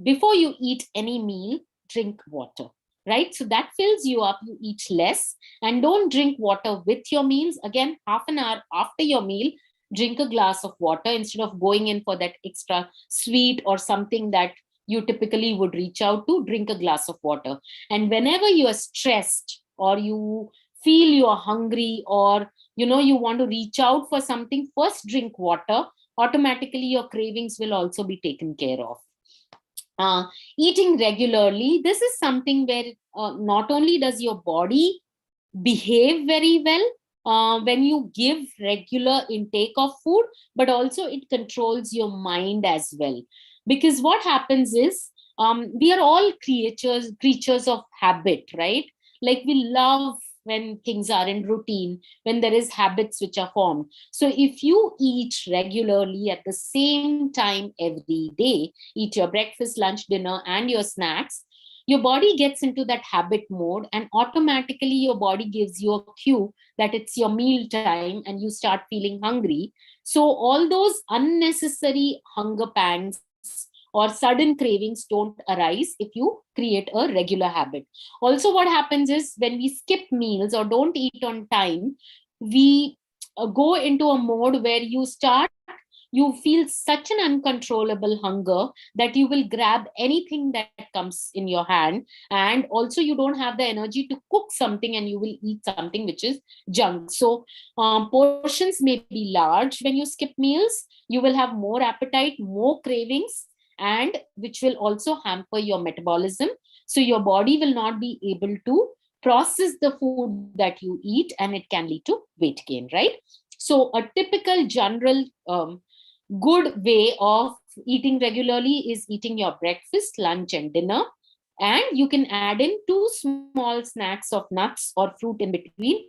before you eat any meal, drink water, right? So that fills you up, you eat less, and don't drink water with your meals. Again, half an hour after your meal, drink a glass of water instead of going in for that extra sweet or something that you typically would reach out to. Drink a glass of water. And whenever you are stressed, or you feel you are hungry, or you want to reach out for something, first drink water. Automatically your cravings will also be taken care of. Eating regularly, this is something where not only does your body behave very well when you give regular intake of food, but also it controls your mind as well. Because what happens is, we are all creatures of habit, right? Like, we love when things are in routine, when there is habits which are formed. So if you eat regularly at the same time every day, eat your breakfast, lunch, dinner, and your snacks, your body gets into that habit mode, and automatically your body gives you a cue that it's your meal time, and you start feeling hungry. So all those unnecessary hunger pangs or sudden cravings don't arise if you create a regular habit. Also, what happens is when we skip meals or don't eat on time, we go into a mode where you feel such an uncontrollable hunger that you will grab anything that comes in your hand. And also, you don't have the energy to cook something and you will eat something which is junk. So portions may be large when you skip meals. You will have more appetite, more cravings, and which will also hamper your metabolism. So your body will not be able to process the food that you eat, and it can lead to weight gain, right? So a typical general good way of eating regularly is eating your breakfast, lunch, and dinner. And you can add in two small snacks of nuts or fruit in between.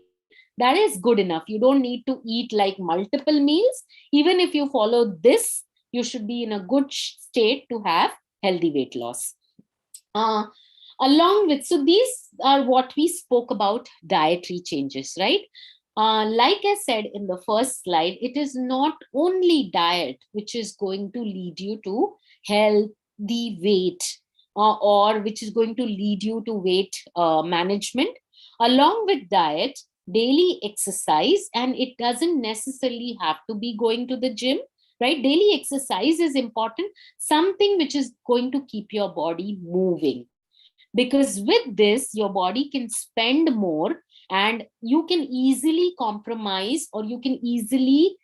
That is good enough. You don't need to eat like multiple meals. Even if you follow this, you should be in a good state to have healthy weight loss. Uh, Along with, so these are what we spoke about dietary changes, right? Like I said in the first slide, it is not only diet which is going to lead you to healthy weight, or which is going to lead you to weight management. Along with diet, daily exercise, and it doesn't necessarily have to be going to the gym, right? Daily exercise is important, something which is going to keep your body moving, because with this your body can spend more, and you can easily compromise, or you can easily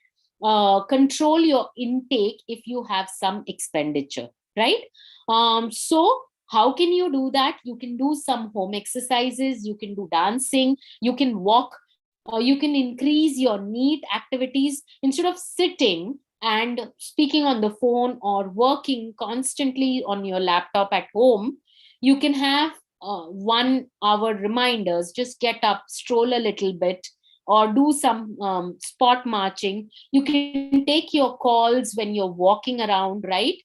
control your intake if you have some expenditure, right? So how can you do that? You can do some home exercises, you can do dancing, you can walk, you can increase your neat activities instead of sitting and speaking on the phone or working constantly on your laptop at home. You can have 1 hour reminders. Just get up, stroll a little bit, or do some spot marching. You can take your calls when you're walking around, right?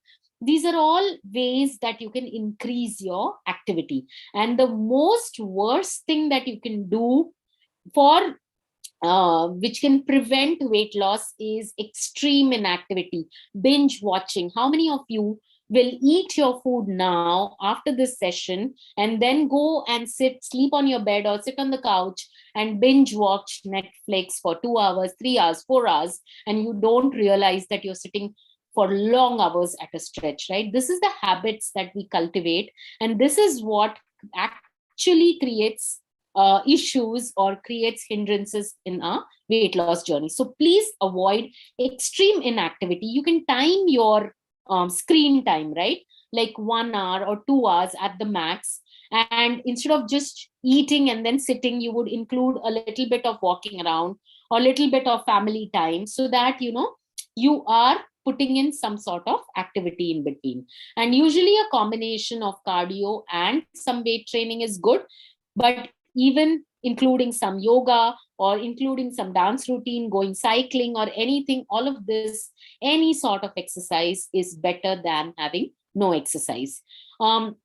These are all ways that you can increase your activity. And the most worst thing that you can do for which can prevent weight loss is extreme inactivity, binge watching. How many of you will eat your food now after this session and then go and sleep on your bed or sit on the couch and binge watch Netflix for 2 hours, 3 hours, 4 hours, and you don't realize that you're sitting for long hours at a stretch, right? This is the habits that we cultivate, and this is what actually creates issues or creates hindrances in our weight loss journey. So please avoid extreme inactivity. You can time your screen time, right? Like 1 hour or 2 hours at the max. And instead of just eating and then sitting, you would include a little bit of walking around or a little bit of family time, so that you are putting in some sort of activity in between. And usually a combination of cardio and some weight training is good, but even including some yoga or including some dance routine, going cycling or anything, all of this, any sort of exercise is better than having no exercise. um,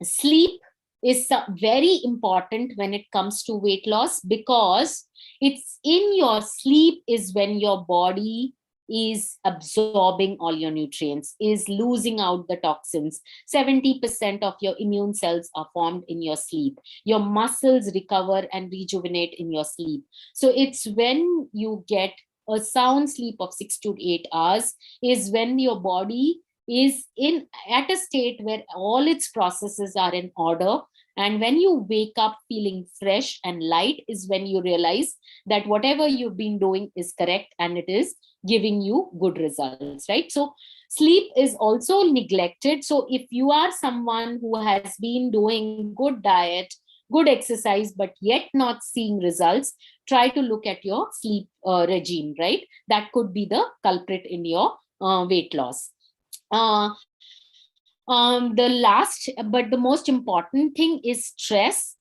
Sleep is very important when it comes to weight loss, because it's in your sleep is when your body is absorbing all your nutrients, is losing out the toxins. 70% of your immune cells are formed in your sleep. Your muscles recover and rejuvenate in your sleep. So it's when you get a sound sleep of 6 to 8 hours is when your body is in at a state where all its processes are in order. And when you wake up feeling fresh and light is when you realize that whatever you've been doing is correct and it is giving you good results, right? So sleep is also neglected. So if you are someone who has been doing good diet, good exercise, but yet not seeing results, try to look at your sleep regime, right? That could be the culprit in your weight loss. The last but the most important thing is stress.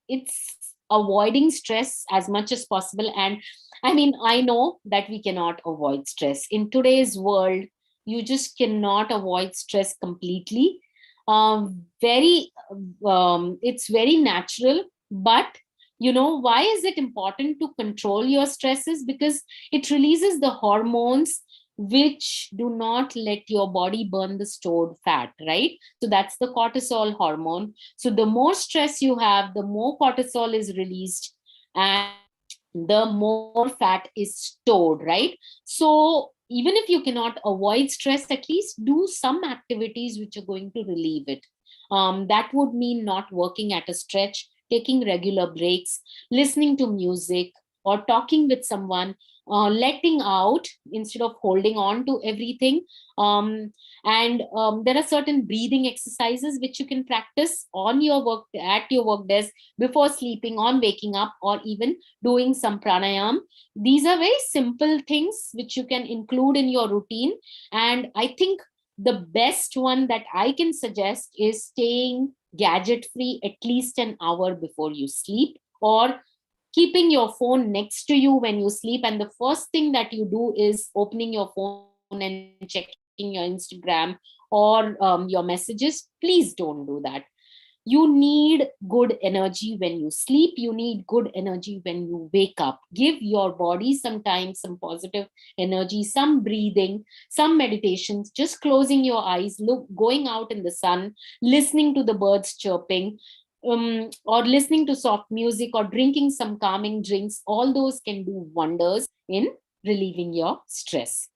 It's avoiding stress as much as possible. And I mean, I know that we cannot avoid stress in today's world. You just cannot avoid stress completely. Very It's very natural, but why is it important to control your stresses? Because it releases the hormones which do not let your body burn the stored fat, right? So that's the cortisol hormone. So the more stress you have, the more cortisol is released, and the more fat is stored, right? So even if you cannot avoid stress, at least do some activities which are going to relieve it. That would mean not working at a stretch, taking regular breaks, listening to music, or talking with someone, letting out instead of holding on to everything. And there are certain breathing exercises which you can practice on your work, at your work desk, before sleeping, on waking up, or even doing some pranayam. These are very simple things which you can include in your routine. And I think the best one that I can suggest is staying gadget free at least an hour before you sleep, or keeping your phone next to you when you sleep, and the first thing that you do is opening your phone and checking your Instagram or your messages. Please don't do that. You need good energy when you sleep. You need good energy when you wake up. Give your body some time, some positive energy, some breathing, some meditations, just closing your eyes, look, going out in the sun, listening to the birds chirping, or listening to soft music, or drinking some calming drinks. All those can do wonders in relieving your stress.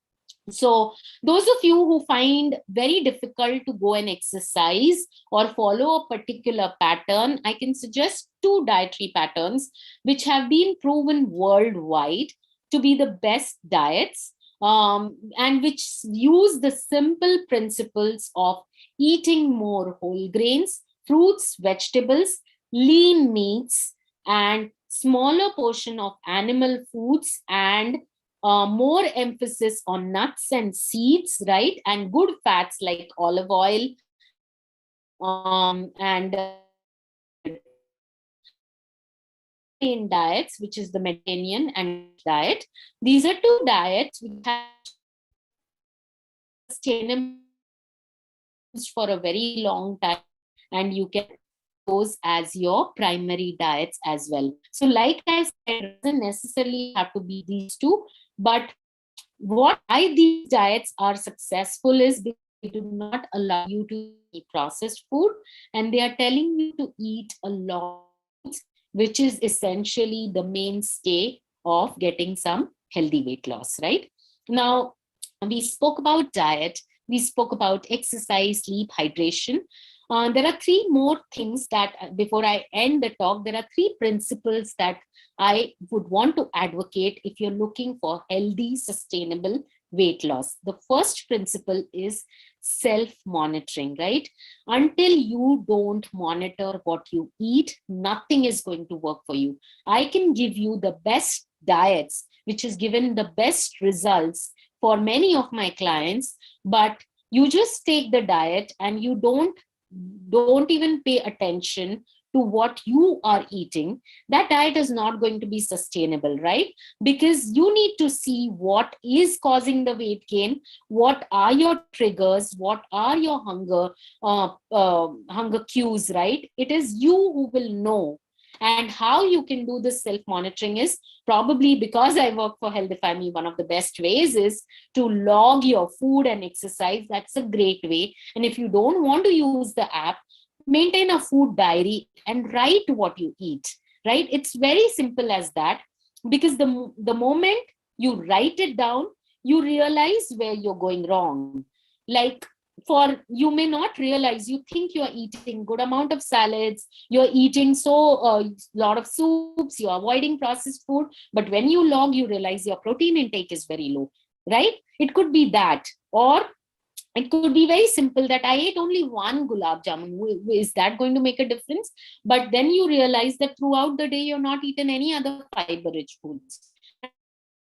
So those of you who find very difficult to go and exercise or follow a particular pattern, I can suggest two dietary patterns which have been proven worldwide to be the best diets, and which use the simple principles of eating more whole grains, fruits, vegetables, lean meats, and smaller portion of animal foods, and more emphasis on nuts and seeds, right? And good fats like olive oil, and vegetarian diets, which is the Mediterranean and Dutch diet. These are two diets which have shown to be sustainable and can be used for a very long time, and you can those as your primary diets as well. So like I said, it doesn't necessarily have to be these two, but why these diets are successful is because they do not allow you to eat any processed food, and they are telling you to eat a lot of fruits, which is essentially the mainstay of getting some healthy weight loss, right? Now, we spoke about diet, we spoke about exercise, sleep, hydration. There are three more things that, before I end the talk, there are three principles that I would want to advocate if you're looking for healthy, sustainable weight loss. The first principle is self monitoring, right? Until you don't monitor what you eat, nothing is going to work for you. I can give you the best diets, which has given the best results for many of my clients, but you just take the diet and you don't even pay attention to what you are eating. That diet is not going to be sustainable, right? Because you need to see what is causing the weight gain, what are your triggers, what are your hunger cues, right? It is you who will know. And how you can do this self monitoring is probably, because I work for HealthifyMe, one of the best ways is to log your food and exercise. That's a great way. And if you don't want to use the app, maintain a food diary and write what you eat, right? It's very simple as that, because the moment you write it down, you realize where you're going wrong. Like, for you may not realize, you think you're eating good amount of salads, you're eating lot of soups, you're avoiding processed food, but when you log, you realize your protein intake is very low, right? It could be that, or it could be very simple that I ate only one gulab jamun. Is that going to make a difference? But then you realize that throughout the day, you're not eaten any other fiber rich foods,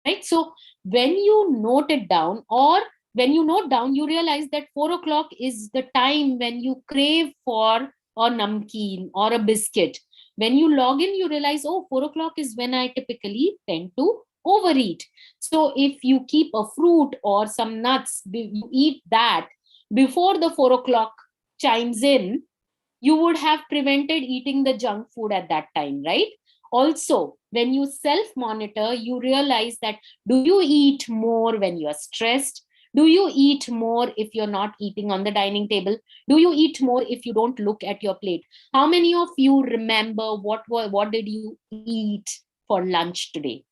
right? So when you note it down, or when you note down, you realize that 4 o'clock is the time when you crave for a namkeen or a biscuit. When you log in, you realize, oh, 4 o'clock is when I typically tend to overeat. So if you keep a fruit or some nuts, you eat that before the 4 o'clock chimes in, you would have prevented eating the junk food at that time, right? Also, when you self monitor, you realize that, do you eat more when you are stressed? Do you eat more if you're not eating on the dining table? Do you eat more if you don't look at your plate? How many of you remember what did you eat for lunch today?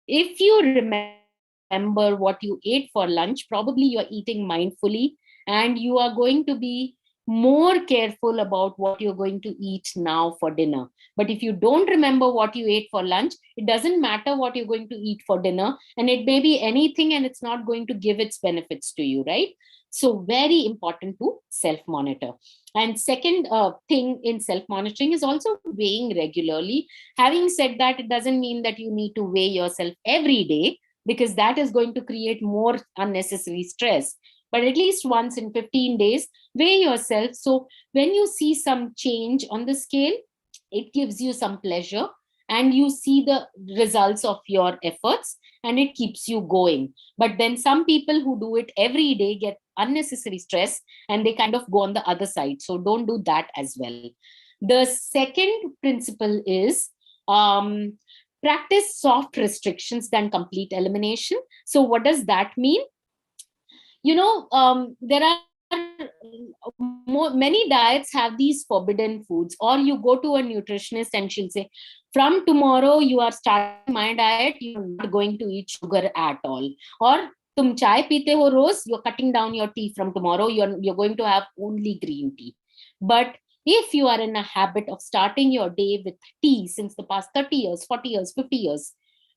If you remember what you ate for lunch, probably you're eating mindfully, and you are going to be more careful about what you're going to eat now for dinner. But if you don't remember what you ate for lunch, it doesn't matter what you're going to eat for dinner, and it may be anything and it's not going to give its benefits to you, right? So very important to self monitor. And second thing in self monitoring is also weighing regularly. Having said that, it doesn't mean that you need to weigh yourself every day, because that is going to create more unnecessary stress. But at least once in 15 days, weigh yourself. So when you see some change on the scale, it gives you some pleasure, and you see the results of your efforts, and it keeps you going. But then some people who do it every day get unnecessary stress, and they kind of go on the other side. So don't do that as well. The second principle is, practice soft restrictions than complete elimination. So what does that mean? There are many diets have these forbidden foods, or you go to a nutritionist and she'll say, from tomorrow you are starting my diet, you're not going to eat sugar at all. Or tum chai peete ho roz, you're cutting down your tea. From tomorrow you're going to have only green tea. But if you are in a habit of starting your day with tea since the past 30 years, 40 years, 50 years,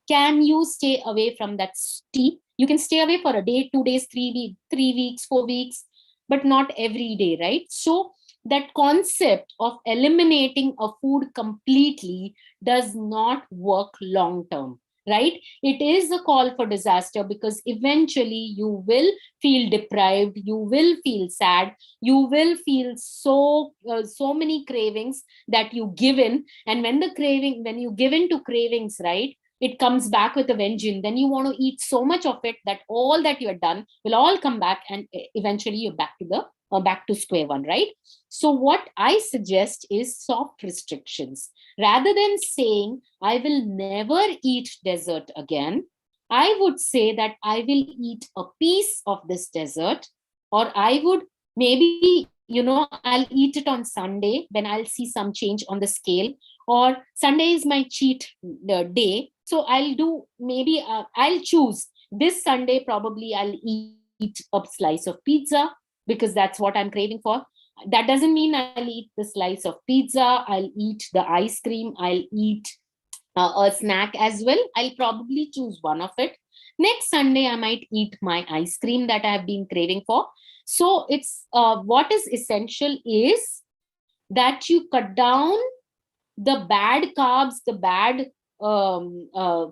can you stay away from that tea? You can stay away for a day, 2 days, 3 weeks, 3 weeks, 4 weeks, but not every day, right? So that concept of eliminating a food completely does not work long term, right? It is a call for disaster, because eventually you will feel deprived, you will feel sad, you will feel so many cravings that you give in. And when you give in to cravings, right, it comes back with a vengeance. Then you want to eat so much of it that all that you have done will all come back, and eventually you're back to square one, right? So what I suggest is soft restrictions. Rather than saying I will never eat dessert again, I would say that I will eat a piece of this dessert, or I would maybe, I'll eat it on Sunday when I'll see some change on the scale, or Sunday is my cheat day. So I'll choose this Sunday, probably I'll eat a slice of pizza, because that's what I'm craving for. That doesn't mean I'll eat the slice of pizza, I'll eat the ice cream, I'll eat a snack as well. I'll probably choose one of it. Next Sunday, I might eat my ice cream that I have been craving for. So it's what is essential is that you cut down the bad carbs, the bad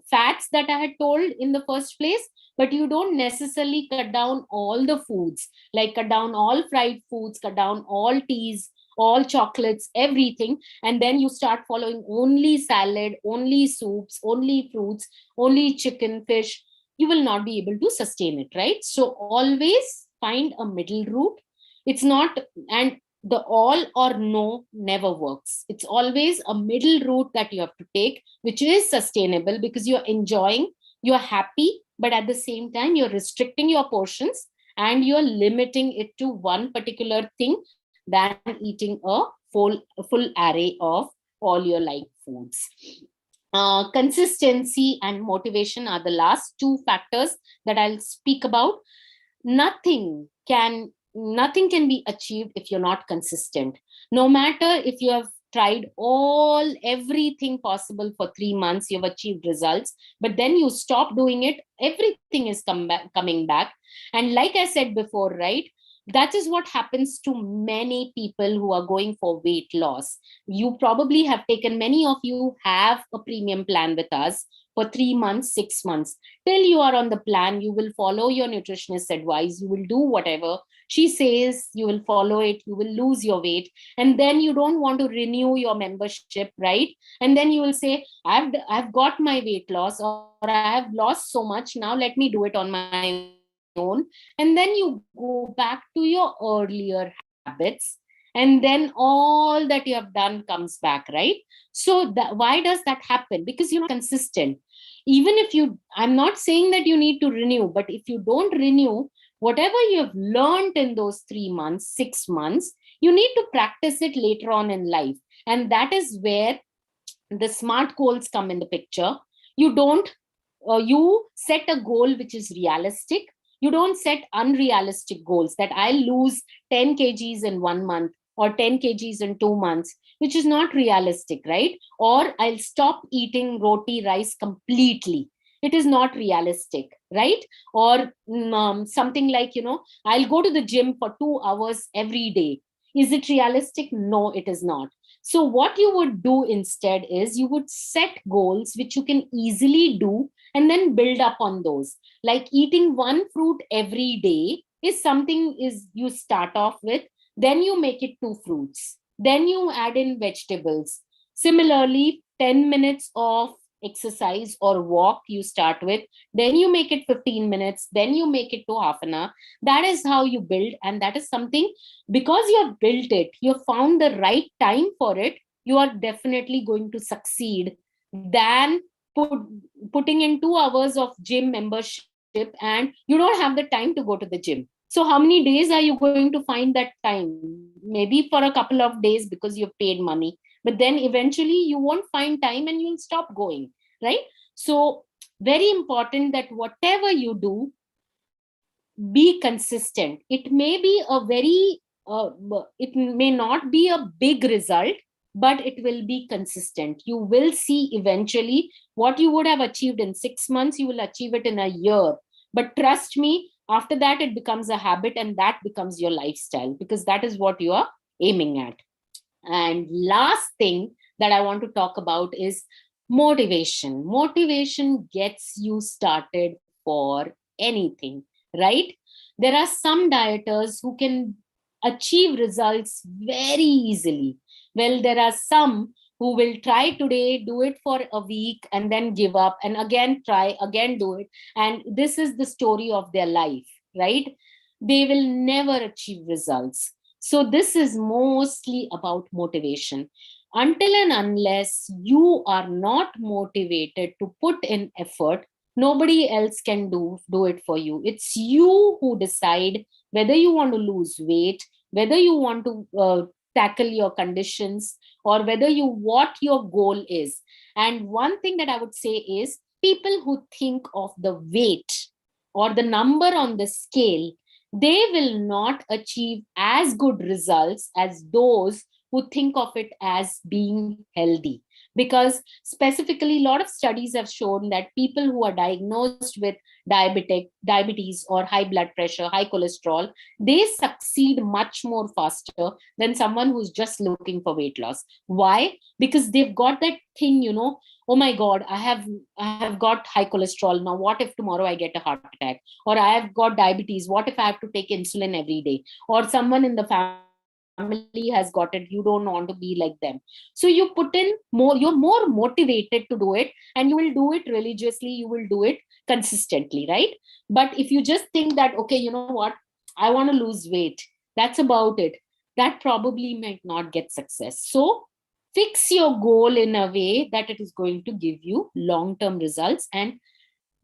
fats that I had told in the first place, but you don't necessarily cut down all the foods, like cut down all fried foods, cut down all teas, all chocolates, everything. And then you start following only salad, only soups, only fruits, only chicken, fish. You will not be able to sustain it, right? So always find a middle route. It's not, and the all or no never works. It's always a middle route that you have to take, which is sustainable, because you're enjoying, you're happy, but at the same time, you're restricting your portions and you're limiting it to one particular thing than eating a full array of all your like foods. Consistency and motivation are the last two factors that I'll speak about. Nothing can be achieved if you're not consistent. No matter if you have tried everything possible for 3 months, you've achieved results, but then you stop doing it, everything is coming back. And like I said before, right, that is what happens to many people who are going for weight loss. You probably have taken, many of you have a premium plan with us for 3 months, 6 months. Till you are on the plan, you will follow your nutritionist advice, you will do whatever she says, you will follow it, you will lose your weight, and then you don't want to renew your membership, right? And then you will say, I've got my weight loss, or I have lost so much, now let me do it on my own. And then you go back to your earlier habits, and then all that you have done comes back, right? So why does that happen? Because you're not consistent. Even if I'm not saying that you need to renew, but if you don't renew, whatever you have learned in those 3 months, 6 months, you need to practice it later on in life. And that is where the SMART goals come in the picture. You don't, you set a goal which is realistic. You don't set unrealistic goals that I'll lose 10 kgs in 1 month or 10 kgs in 2 months, which is not realistic, right? Or I'll stop eating roti rice completely. It is not realistic, right? Or something like, I'll go to the gym for 2 hours every day. Is it realistic? No, it is not. So what you would do instead is you would set goals which you can easily do and then build up on those. Like eating one fruit every day is something is you start off with, then you make it 2 fruits, then you add in vegetables. Similarly, 10 minutes of exercise or walk you start with, then you make it 15 minutes, then you make it to half an hour. That is how you build, and that is something, because you have built it, you have found the right time for it, you are definitely going to succeed than putting in 2 hours of gym membership and you don't have the time to go to the gym. So how many days are you going to find that time? Maybe for a couple of days because you've paid money, but then eventually you won't find time and you'll stop going, right? So very important that whatever you do, be consistent. It may be a very it may not be a big result, but it will be consistent. You will see eventually what you would have achieved in 6 months, you will achieve it in a year. But trust me, after that it becomes a habit, and that becomes your lifestyle, because that is what you are aiming at. And last thing that I want to talk about is motivation. Motivation gets you started for anything, right? There are some dieters who can achieve results very easily. Well, there are some who will try today, do it for a week, and then give up, and again try, again do it. And this is the story of their life, right? They will never achieve results. So this is mostly about motivation. Until and unless you are not motivated to put in effort, nobody else can do it for you. It's you who decide whether you want to lose weight, whether you want to tackle your conditions, or whether you what your goal is. And one thing that I would say is, people who think of the weight or the number on the scale, they will not achieve as good results as those who think of it as being healthy. Because specifically, a lot of studies have shown that people who are diagnosed with diabetes or high blood pressure, high cholesterol, they succeed much more faster than someone who's just looking for weight loss. Why? Because they've got that thing, oh my god, I have got high cholesterol, now what if tomorrow I get a heart attack? Or I have got diabetes, what if I have to take insulin every day? Or someone in the family has got it, you don't want to be like them. So you put in more, you're more motivated to do it, and you will do it religiously, you will do it consistently, right? But if you just think that, okay, you know what, I want to lose weight, that's about it, that probably might not get success. So fix your goal in a way that it is going to give you long-term results, and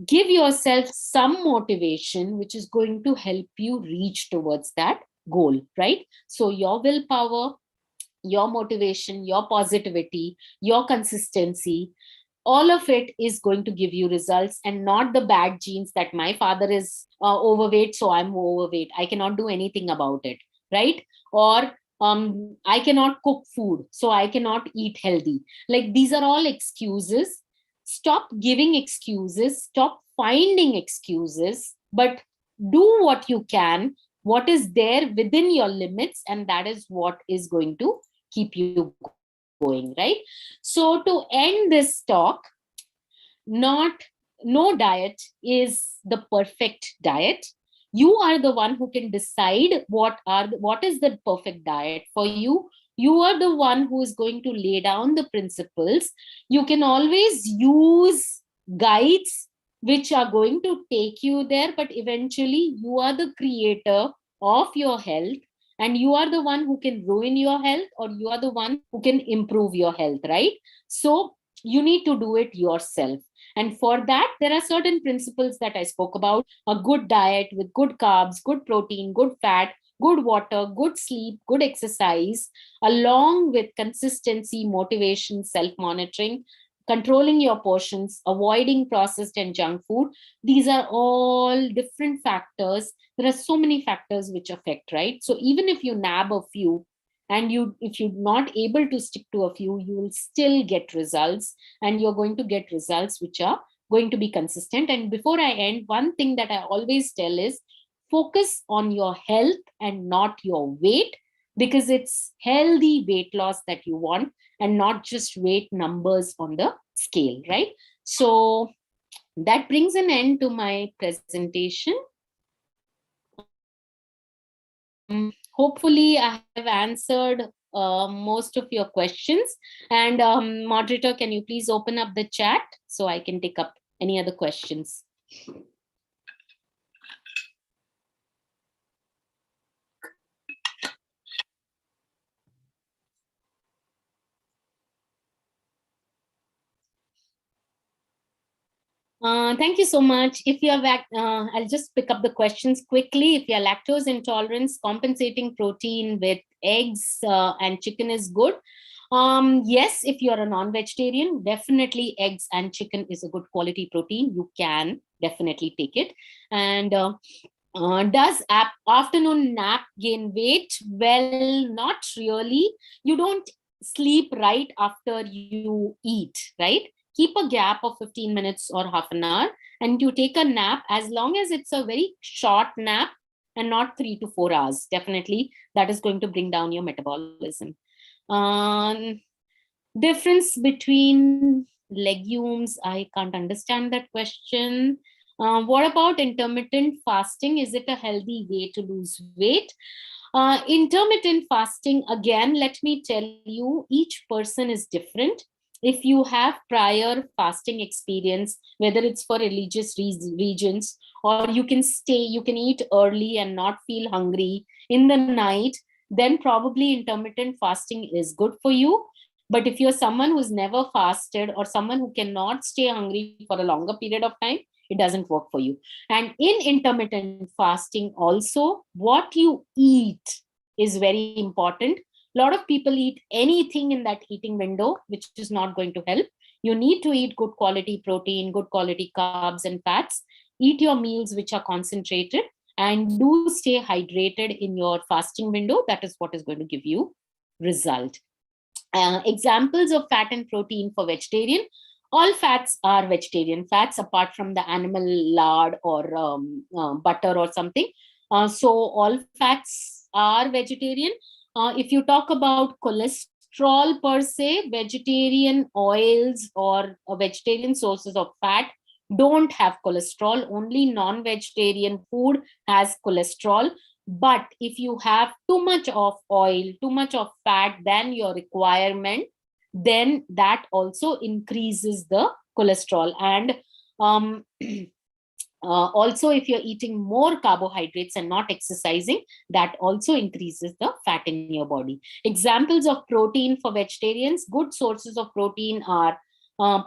give yourself some motivation which is going to help you reach towards that goal, right? So your willpower, your motivation, your positivity, your consistency, all of it is going to give you results, and not the bad genes that my father is overweight, so I'm overweight, I cannot do anything about it, right? Or I cannot cook food, so I cannot eat healthy. Like, these are all excuses. Stop giving excuses, stop finding excuses, but do what you can, what is there within your limits, and that is what is going to keep you going, right? So to end this talk, not no diet is the perfect diet. You are the one who can decide what is the perfect diet for you. You are the one who is going to lay down the principles. You can always use guides which are going to take you there, but eventually you are the creator of your health, and you are the one who can ruin your health, or you are the one who can improve your health, right? So you need to do it yourself. And for that, there are certain principles that I spoke about: a good diet with good carbs, good protein, good fat, good water, good sleep, good exercise, along with consistency, motivation, self monitoring, controlling your portions, avoiding processed and junk food. These are all different factors. There are so many factors which affect, right? So even if you nab a few, and if you're not able to stick to a few, you will still get results, and you're going to get results which are going to be consistent. And before I end, one thing that I always tell is focus on your health and not your weight, because it's healthy weight loss that you want, and not just weight numbers on the scale, right? So that brings an end to my presentation. Hopefully I have answered most of your questions. And moderator, can you please open up the chat so I can take up any other questions? Thank you so much. If you are, I'll just pick up the questions quickly. If you are lactose intolerance, compensating protein with eggs and chicken is good. Yes, if you are a non-vegetarian, definitely eggs and chicken is a good quality protein. You can definitely take it. And does afternoon nap gain weight? Well, not really. You don't sleep right after you eat, right? Keep a gap of 15 minutes or half an hour, and you take a nap, as long as it's a very short nap and not 3 to 4 hours. Definitely, that is going to bring down your metabolism. Difference between legumes, I can't understand that question. What about intermittent fasting? Is it a healthy way to lose weight? Intermittent fasting, again, let me tell you, each person is different. If you have prior fasting experience, whether it's for religious regions, or you can eat early and not feel hungry in the night, then probably intermittent fasting is good for you. But if you're someone who's never fasted, or someone who cannot stay hungry for a longer period of time, it doesn't work for you. And in intermittent fasting also, what you eat is very important. A lot of people eat anything in that eating window, which is not going to help. You need to eat good quality protein, good quality carbs and fats. Eat your meals which are concentrated, and do stay hydrated in your fasting window. That is what is going to give you result. Examples of fat and protein for vegetarian: all fats are vegetarian fats, apart from the animal lard or butter or something. So all fats are vegetarian. If you talk about cholesterol per se, vegetarian oils or vegetarian sources of fat don't have cholesterol. Only non-vegetarian food has cholesterol. But if you have too much of oil, too much of fat than your requirement, then that also increases the cholesterol. And also, if you're eating more carbohydrates and not exercising, that also increases the fat in your body. Examples of protein for vegetarians: good sources of protein are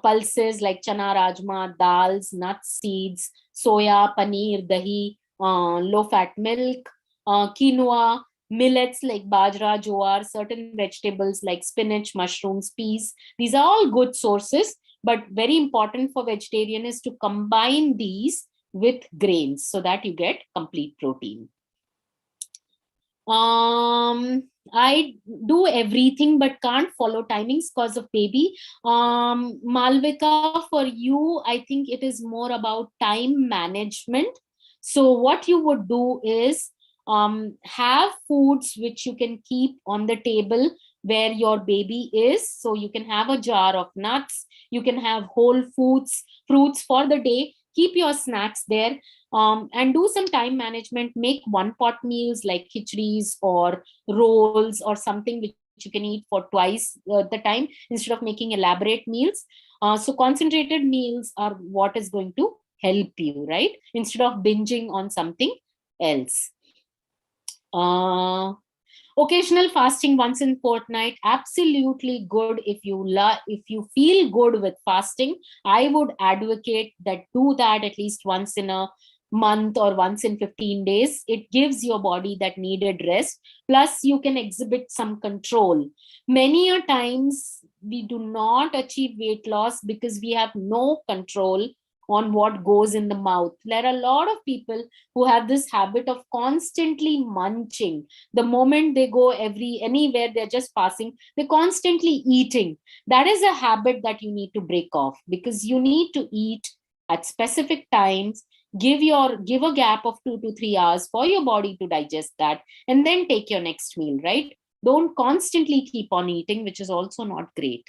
pulses like chana, rajma, dals, nuts, seeds, soya, paneer, dahi, low-fat milk, quinoa, millets like bajra, jowar, certain vegetables like spinach, mushrooms, peas. These are all good sources, but very important for vegetarian is to combine these with grains so that you get complete protein. I do everything but can't follow timings because of baby. Malvika, for you, I think it is more about time management. So what you would do is have foods which you can keep on the table where your baby is. So you can have a jar of nuts, you can have whole fruits for the day, keep your snacks there. And do some time management. Make one pot meals like khichdis or rolls or something which you can eat for twice the time, instead of making elaborate meals. So concentrated meals are what is going to help you, right? Instead of binging on something else. Occasional fasting once in fortnight, absolutely good. If you feel good with fasting, I would advocate that do that at least once in a month or once in 15 days. It gives your body that needed rest. Plus, you can exhibit some control. Many a times we do not achieve weight loss because we have no control on what goes in the mouth. There are a lot of people who have this habit of constantly munching. The moment they go anywhere, they're just passing, they're constantly eating. That is a habit that you need to break off, because you need to eat at specific times. Give a gap of 2 to 3 hours for your body to digest that, and then take your next meal, right? Don't constantly keep on eating, which is also not great.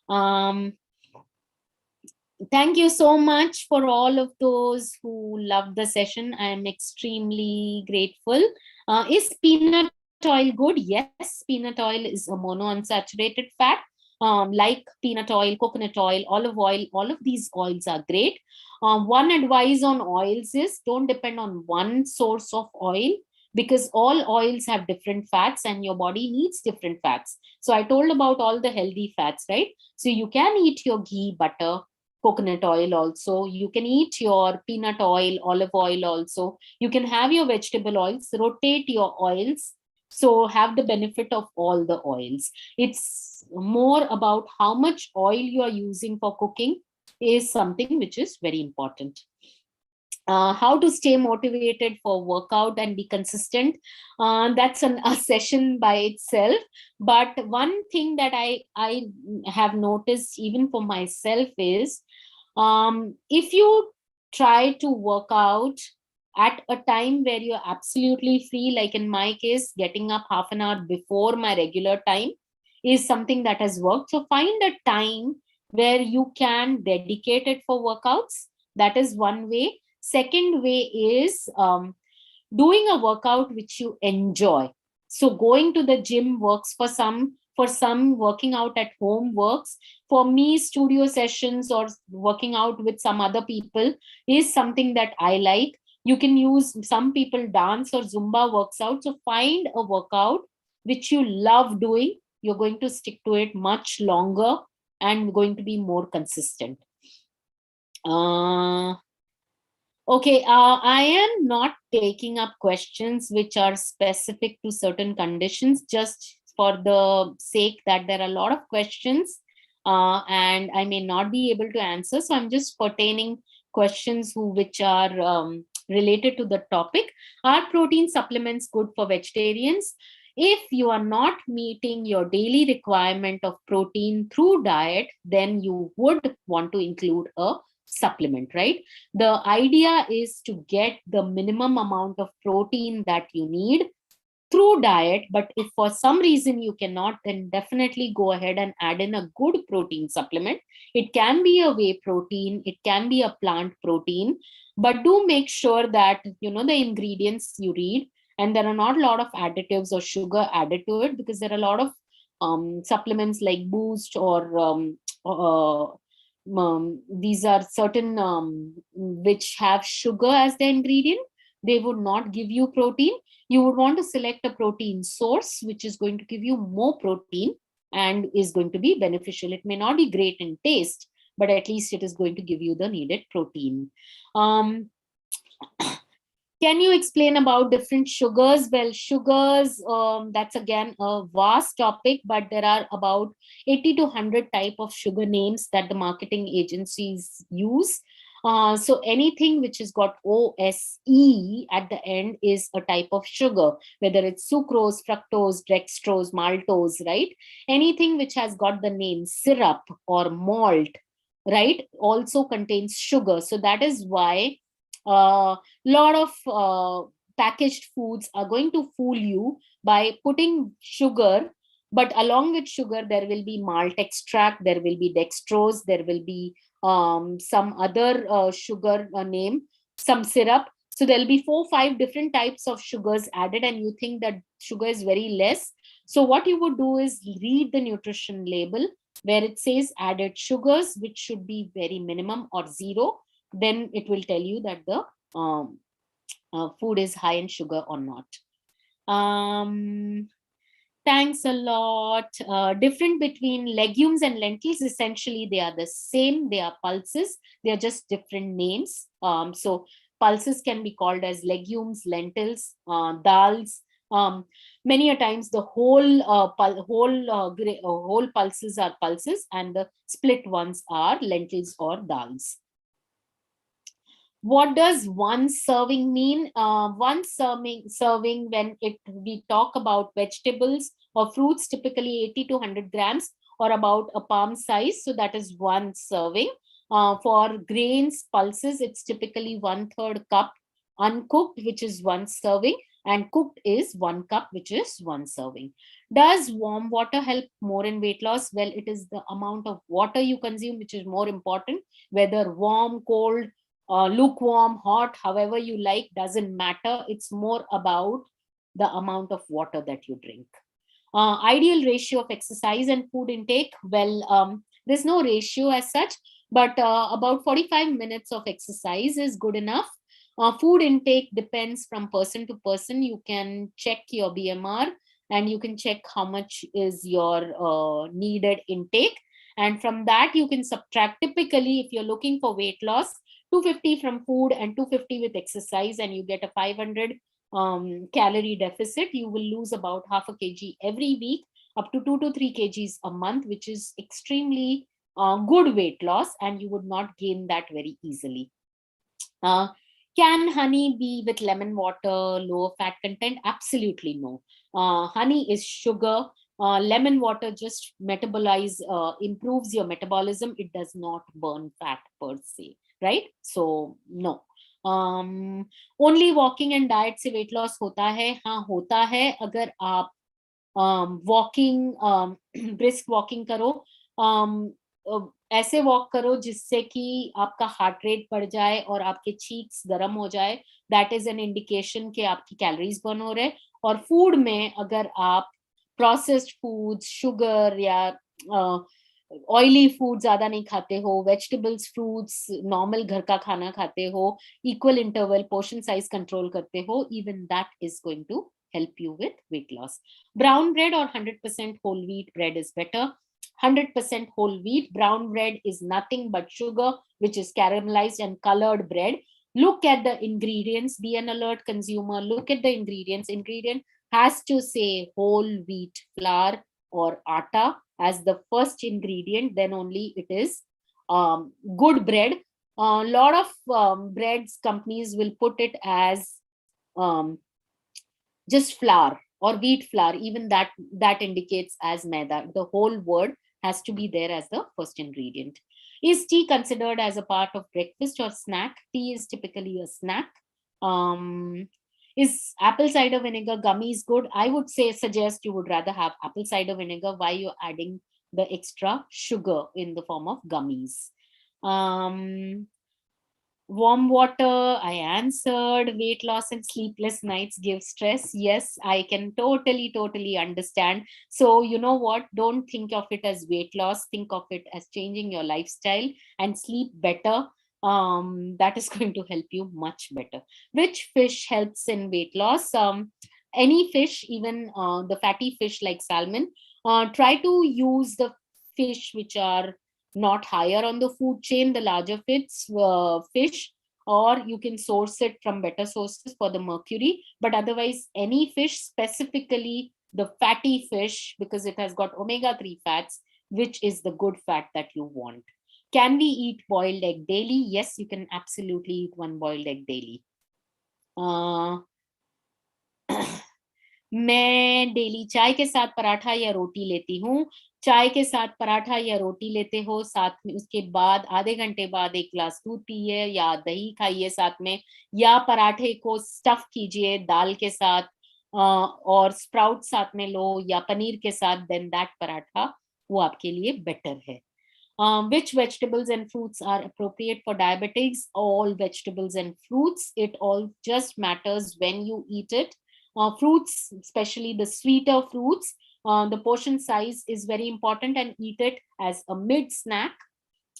um Thank you so much for all of those who loved the session. I am extremely grateful. Is peanut oil good? Yes, peanut oil is a monounsaturated fat. Like peanut oil, coconut oil, olive oil, all of these oils are great. One advice on oils is don't depend on one source of oil, because all oils have different fats and your body needs different fats. So I told about all the healthy fats, right? So you can eat your ghee, butter, coconut oil also. You can eat your peanut oil, olive oil also. You can have your vegetable oils, rotate your oils. So have the benefit of all the oils. It's more about how much oil you are using for cooking is something which is very important. How to stay motivated for workout and be consistent, that's a session by itself. But one thing that I have noticed even for myself is, if you try to work out at a time where you're absolutely free, like in my case, getting up half an hour before my regular time is something that has worked. So find a time where you can dedicate it for workouts. That is one way. Second way is, doing a workout which you enjoy. So going to the gym works for some. For some, working out at home works. For me, studio sessions or working out with some other people is something that I like. You can use, some people dance or Zumba works out. So find a workout which you love doing. You're going to stick to it much longer and going to be more consistent. uh, Okay, I am not taking up questions which are specific to certain conditions, just for the sake that there are a lot of questions, and I may not be able to answer. So I'm just pertaining questions which are related to the topic. Are protein supplements good for vegetarians? If you are not meeting your daily requirement of protein through diet, then you would want to include a supplement, right? The idea is to get the minimum amount of protein that you need through diet. But if for some reason you cannot, then definitely go ahead and add in a good protein supplement. It can be a whey protein, it can be a plant protein, but do make sure that you know the ingredients you read, and there are not a lot of additives or sugar added to it, because there are a lot of supplements like Boost or these are certain which have sugar as the ingredient. They would not give you protein. You would want to select a protein source which is going to give you more protein and is going to be beneficial. It may not be great in taste, but at least it is going to give you the needed protein. um, can you explain about different sugars? Well, sugars, that's again a vast topic, but there are about 80 to 100 type of sugar names that the marketing agencies use. So anything which has got OSE at the end is a type of sugar, whether it's sucrose, fructose, dextrose, maltose, right? Anything which has got the name syrup or malt, right, also contains sugar. So that is why lot of packaged foods are going to fool you by putting sugar, but along with sugar there will be malt extract, there will be dextrose, there will be some other sugar name, some syrup. So there'll be 4 5 different types of sugars added, and you think that sugar is very less. So what you would do is read the nutrition label where it says added sugars, which should be very minimum or zero. Then it will tell you that the food is high in sugar or not. Thanks a lot. Different between legumes and lentils, essentially they are the same. They are pulses. They are just different names. So pulses can be called as legumes, lentils, dals. Many a times the whole pulses are pulses, and the split ones are lentils or dals. What does one serving mean? One serving when we talk about vegetables or fruits, typically 80 to 100 grams, or about a palm size. So that is one serving. For grains, pulses, it's typically 1/3 cup. Uncooked, which is one serving, and cooked is 1 cup, which is one serving. Does warm water help more in weight loss? Well, it is the amount of water you consume which is more important, whether warm, cold, lukewarm, hot, however you like, doesn't matter. It's more about the amount of water that you drink. Ideal ratio of exercise and food intake. Well, there's no ratio as such, but about 45 minutes of exercise is good enough. Food intake depends from person to person. You can check your BMR and you can check how much is your needed intake. And from that, you can subtract. Typically, if you're looking for weight loss, 250 from food and 250 with exercise, and you get a 500 calorie deficit. You will lose about half a kg every week, up to 2 to 3 kgs a month, which is extremely good weight loss, and you would not gain that very easily. Can honey be with lemon water, lower fat content? Absolutely no. Honey is sugar. Lemon water just improves your metabolism. It does not burn fat per se, right? So no. Only walking and diet से weight loss होता है? हाँ होता है, अगर आप walking brisk walking करो, ऐसे वॉक करो जिससे कि आपका हार्ट रेट बढ़ जाए और आपके चीक्स गर्म हो जाए. दैट इज एन इंडिकेशन कि आपकी कैलोरीज बर्न हो रहे. और फूड में अगर आप प्रोसेस्ड फूड्स, शुगर या ऑयली फूड ज्यादा नहीं खाते हो, वेजिटेबल्स, फ्रूट्स, नॉर्मल घर का खाना खाते हो, equal interval portion size control करते हो, even that is going to help you with weight loss. Brown bread or 100% whole wheat bread is better? 100% whole wheat. Brown bread is nothing but sugar, which is caramelized and colored bread. Look at the ingredients. Be an alert consumer. Look at the ingredients. Ingredient has to say whole wheat flour or atta as the first ingredient. Then only it is good bread. A lot of breads companies will put it as just flour or wheat flour. Even that indicates as maida. The whole word has to be there as the first ingredient. Is tea considered as a part of breakfast or snack? Tea is typically a snack. Is apple cider vinegar gummies good? I would suggest you would rather have apple cider vinegar. Why you're adding the extra sugar in the form of gummies? Warm water, I answered. Weight loss and sleepless nights give stress. Yes, I can totally understand. So, you know what? Don't think of it as weight loss. Think of it as changing your lifestyle and sleep better. That is going to help you much better. Which fish helps in weight loss? Any fish, even the fatty fish like salmon. Try to use the fish which are not higher on the food chain, the larger fish, or you can source it from better sources for the mercury. But otherwise, any fish, specifically the fatty fish, because it has got omega-3 fats, which is the good fat that you want. Can we eat boiled egg daily? Yes, you can absolutely eat one boiled egg daily. मैं daily चाय के साथ पराठा या रोटी लेती हूँ. चाय के साथ पराठा या रोटी लेते हो, साथ में उसके बाद आधे घंटे बाद 1 ग्लास दूध पिए या दही खाइए साथ में, या पराठे को स्टफ कीजिए दाल के साथ और स्प्राउट साथ में लो या पनीर के साथ, देन दैट पराठा वो आपके लिए बेटर है. Which vegetables and fruits are appropriate for diabetics? All vegetables and fruits. It all just matters when you eat it. Fruits, especially the sweeter fruits, the portion size is very important, and eat it as a mid snack,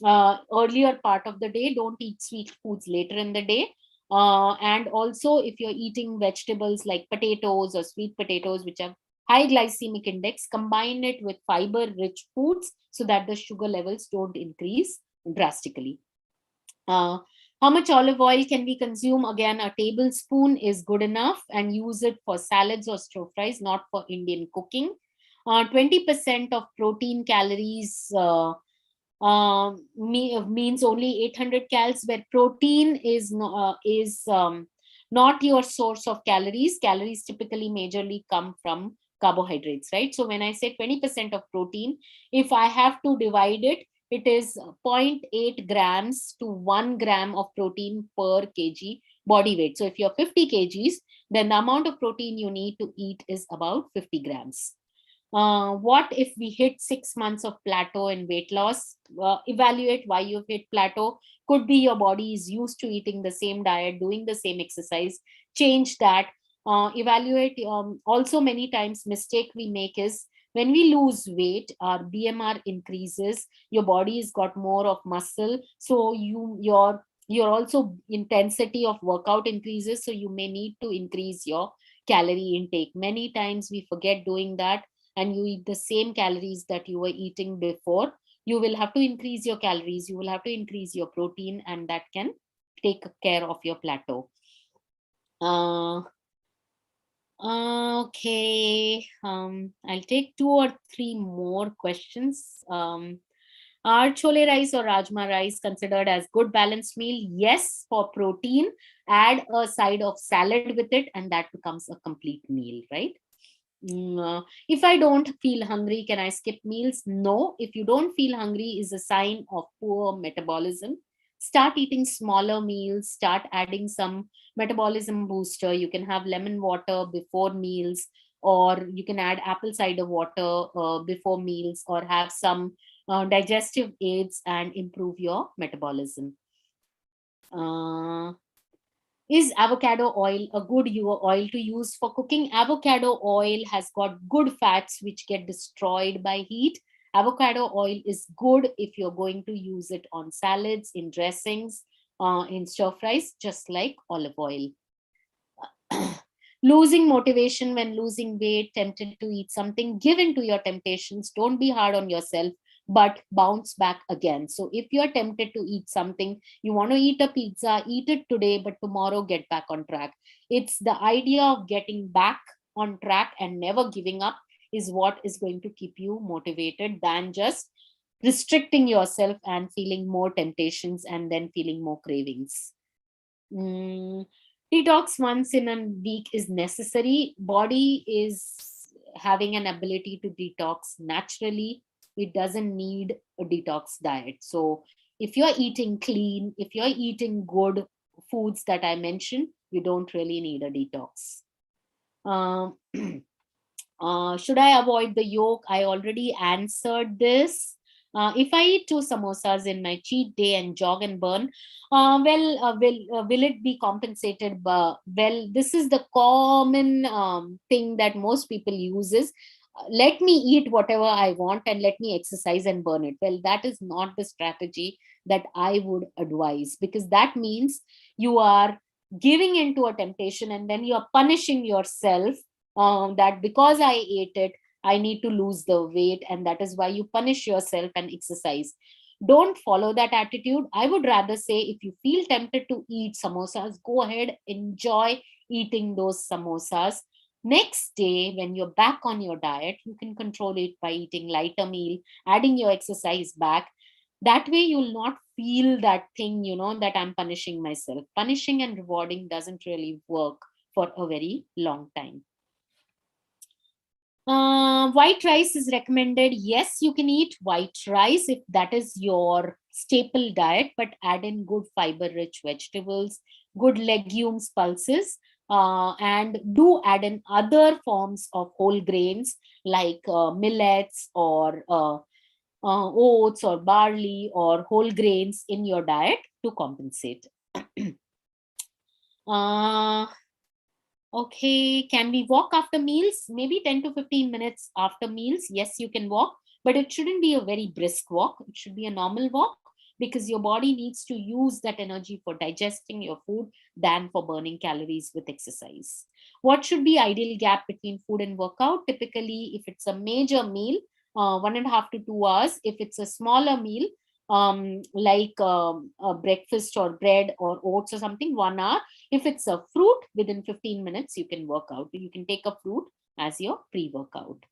earlier part of the day. Don't eat sweet foods later in the day. And also, if you're eating vegetables like potatoes or sweet potatoes, which have high glycemic index, combine it with fiber-rich foods so that the sugar levels don't increase drastically. Uh, how much olive oil can we consume? Again, a tablespoon is good enough, and use it for salads or stir fries, not for Indian cooking. 20% of protein calories means only 800 calories, where protein is not your source of calories. Calories typically majorly come from carbohydrates, right? So when I say 20% of protein, if I have to divide it, it is zero point 0.8 grams to 1 gram of protein per kg body weight. So if you're 50 kgs, then the amount of protein you need to eat is about 50 grams. What if we hit 6 months of plateau in weight loss? Evaluate why you've hit plateau. Could be your body is used to eating the same diet, doing the same exercise. Change that. Evaluate. Also, many times mistake we make is when we lose weight, our BMR increases. Your body has got more of muscle, so your also intensity of workout increases. So you may need to increase your calorie intake. Many times we forget doing that, and you eat the same calories that you were eating before. You will have to increase your calories, you will have to increase your protein, and that can take care of your plateau. Okay, I'll take 2 or 3 more questions. Are chole rice or rajma rice considered as good balanced meal? Yes, for protein. Add a side of salad with it, and that becomes a complete meal, right? If I don't feel hungry, can I skip meals? No. If you don't feel hungry, is a sign of poor metabolism. Start eating smaller meals. Start adding some metabolism booster. You can have lemon water before meals, or you can add apple cider water before meals, or have some digestive aids and improve your metabolism. Is avocado oil a good oil to use for cooking? Avocado oil has got good fats which get destroyed by heat. Avocado oil is good if you're going to use it on salads, in dressings, in stir fries, just like olive oil. Losing motivation when losing weight, tempted to eat something, give in to your temptations. Don't be hard on yourself, but bounce back again. So if you're tempted to eat something, you want to eat a pizza, eat it today, but tomorrow get back on track. It's the idea of getting back on track and never giving up is what is going to keep you motivated, than just restricting yourself and feeling more temptations and then feeling more cravings. Detox once in a week is necessary. Body is having an ability to detox naturally. It doesn't need a detox diet. So if you're eating clean, if you're eating good foods that I mentioned, you don't really need a detox. Should I avoid the yolk? I already answered this. If I eat 2 samosas in my cheat day and jog and burn, will it be compensated? Well, this is the common thing that most people use is, let me eat whatever I want and let me exercise and burn it. Well, that is not the strategy that I would advise, because that means you are giving into a temptation and then you're punishing yourself, that because I ate it, I need to lose the weight, and that is why you punish yourself and exercise. Don't follow that attitude. I would rather say, if you feel tempted to eat samosas, go ahead, enjoy eating those samosas. Next day, when you're back on your diet, you can control it by eating lighter meal, adding your exercise back. That way, you'll not feel that thing, that I'm punishing myself. Punishing and rewarding doesn't really work for a very long time. White rice is recommended. Yes, you can eat white rice if that is your staple diet, but add in good fiber-rich vegetables, good legumes, pulses, and do add in other forms of whole grains like millets or oats or barley or whole grains in your diet to compensate. Okay, can we walk after meals? Maybe 10 to 15 minutes after meals. Yes, you can walk, but it shouldn't be a very brisk walk. It should be a normal walk. because your body needs to use that energy for digesting your food than for burning calories with exercise. What should be ideal gap between food and workout? Typically, if it's a major meal, 1.5 to 2 hours. If it's a smaller meal, like a breakfast or bread or oats or something, 1 hour. If it's a fruit, within 15 minutes, you can work out. You can take a fruit as your pre-workout.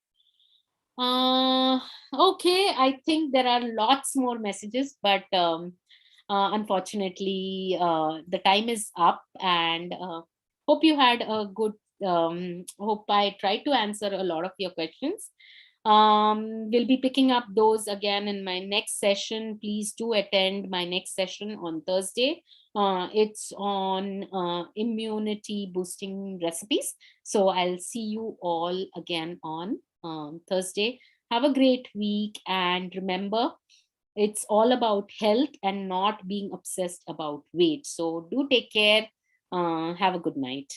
Uh, okay, I think there are lots more messages, but unfortunately, the time is up. And hope you had a good. Hope I tried to answer a lot of your questions. We'll be picking up those again in my next session. Please do attend my next session on Thursday. It's on immunity boosting recipes. So I'll see you all again on Thursday. Have a great week, and remember, it's all about health and not being obsessed about weight. So do take care. Have a good night.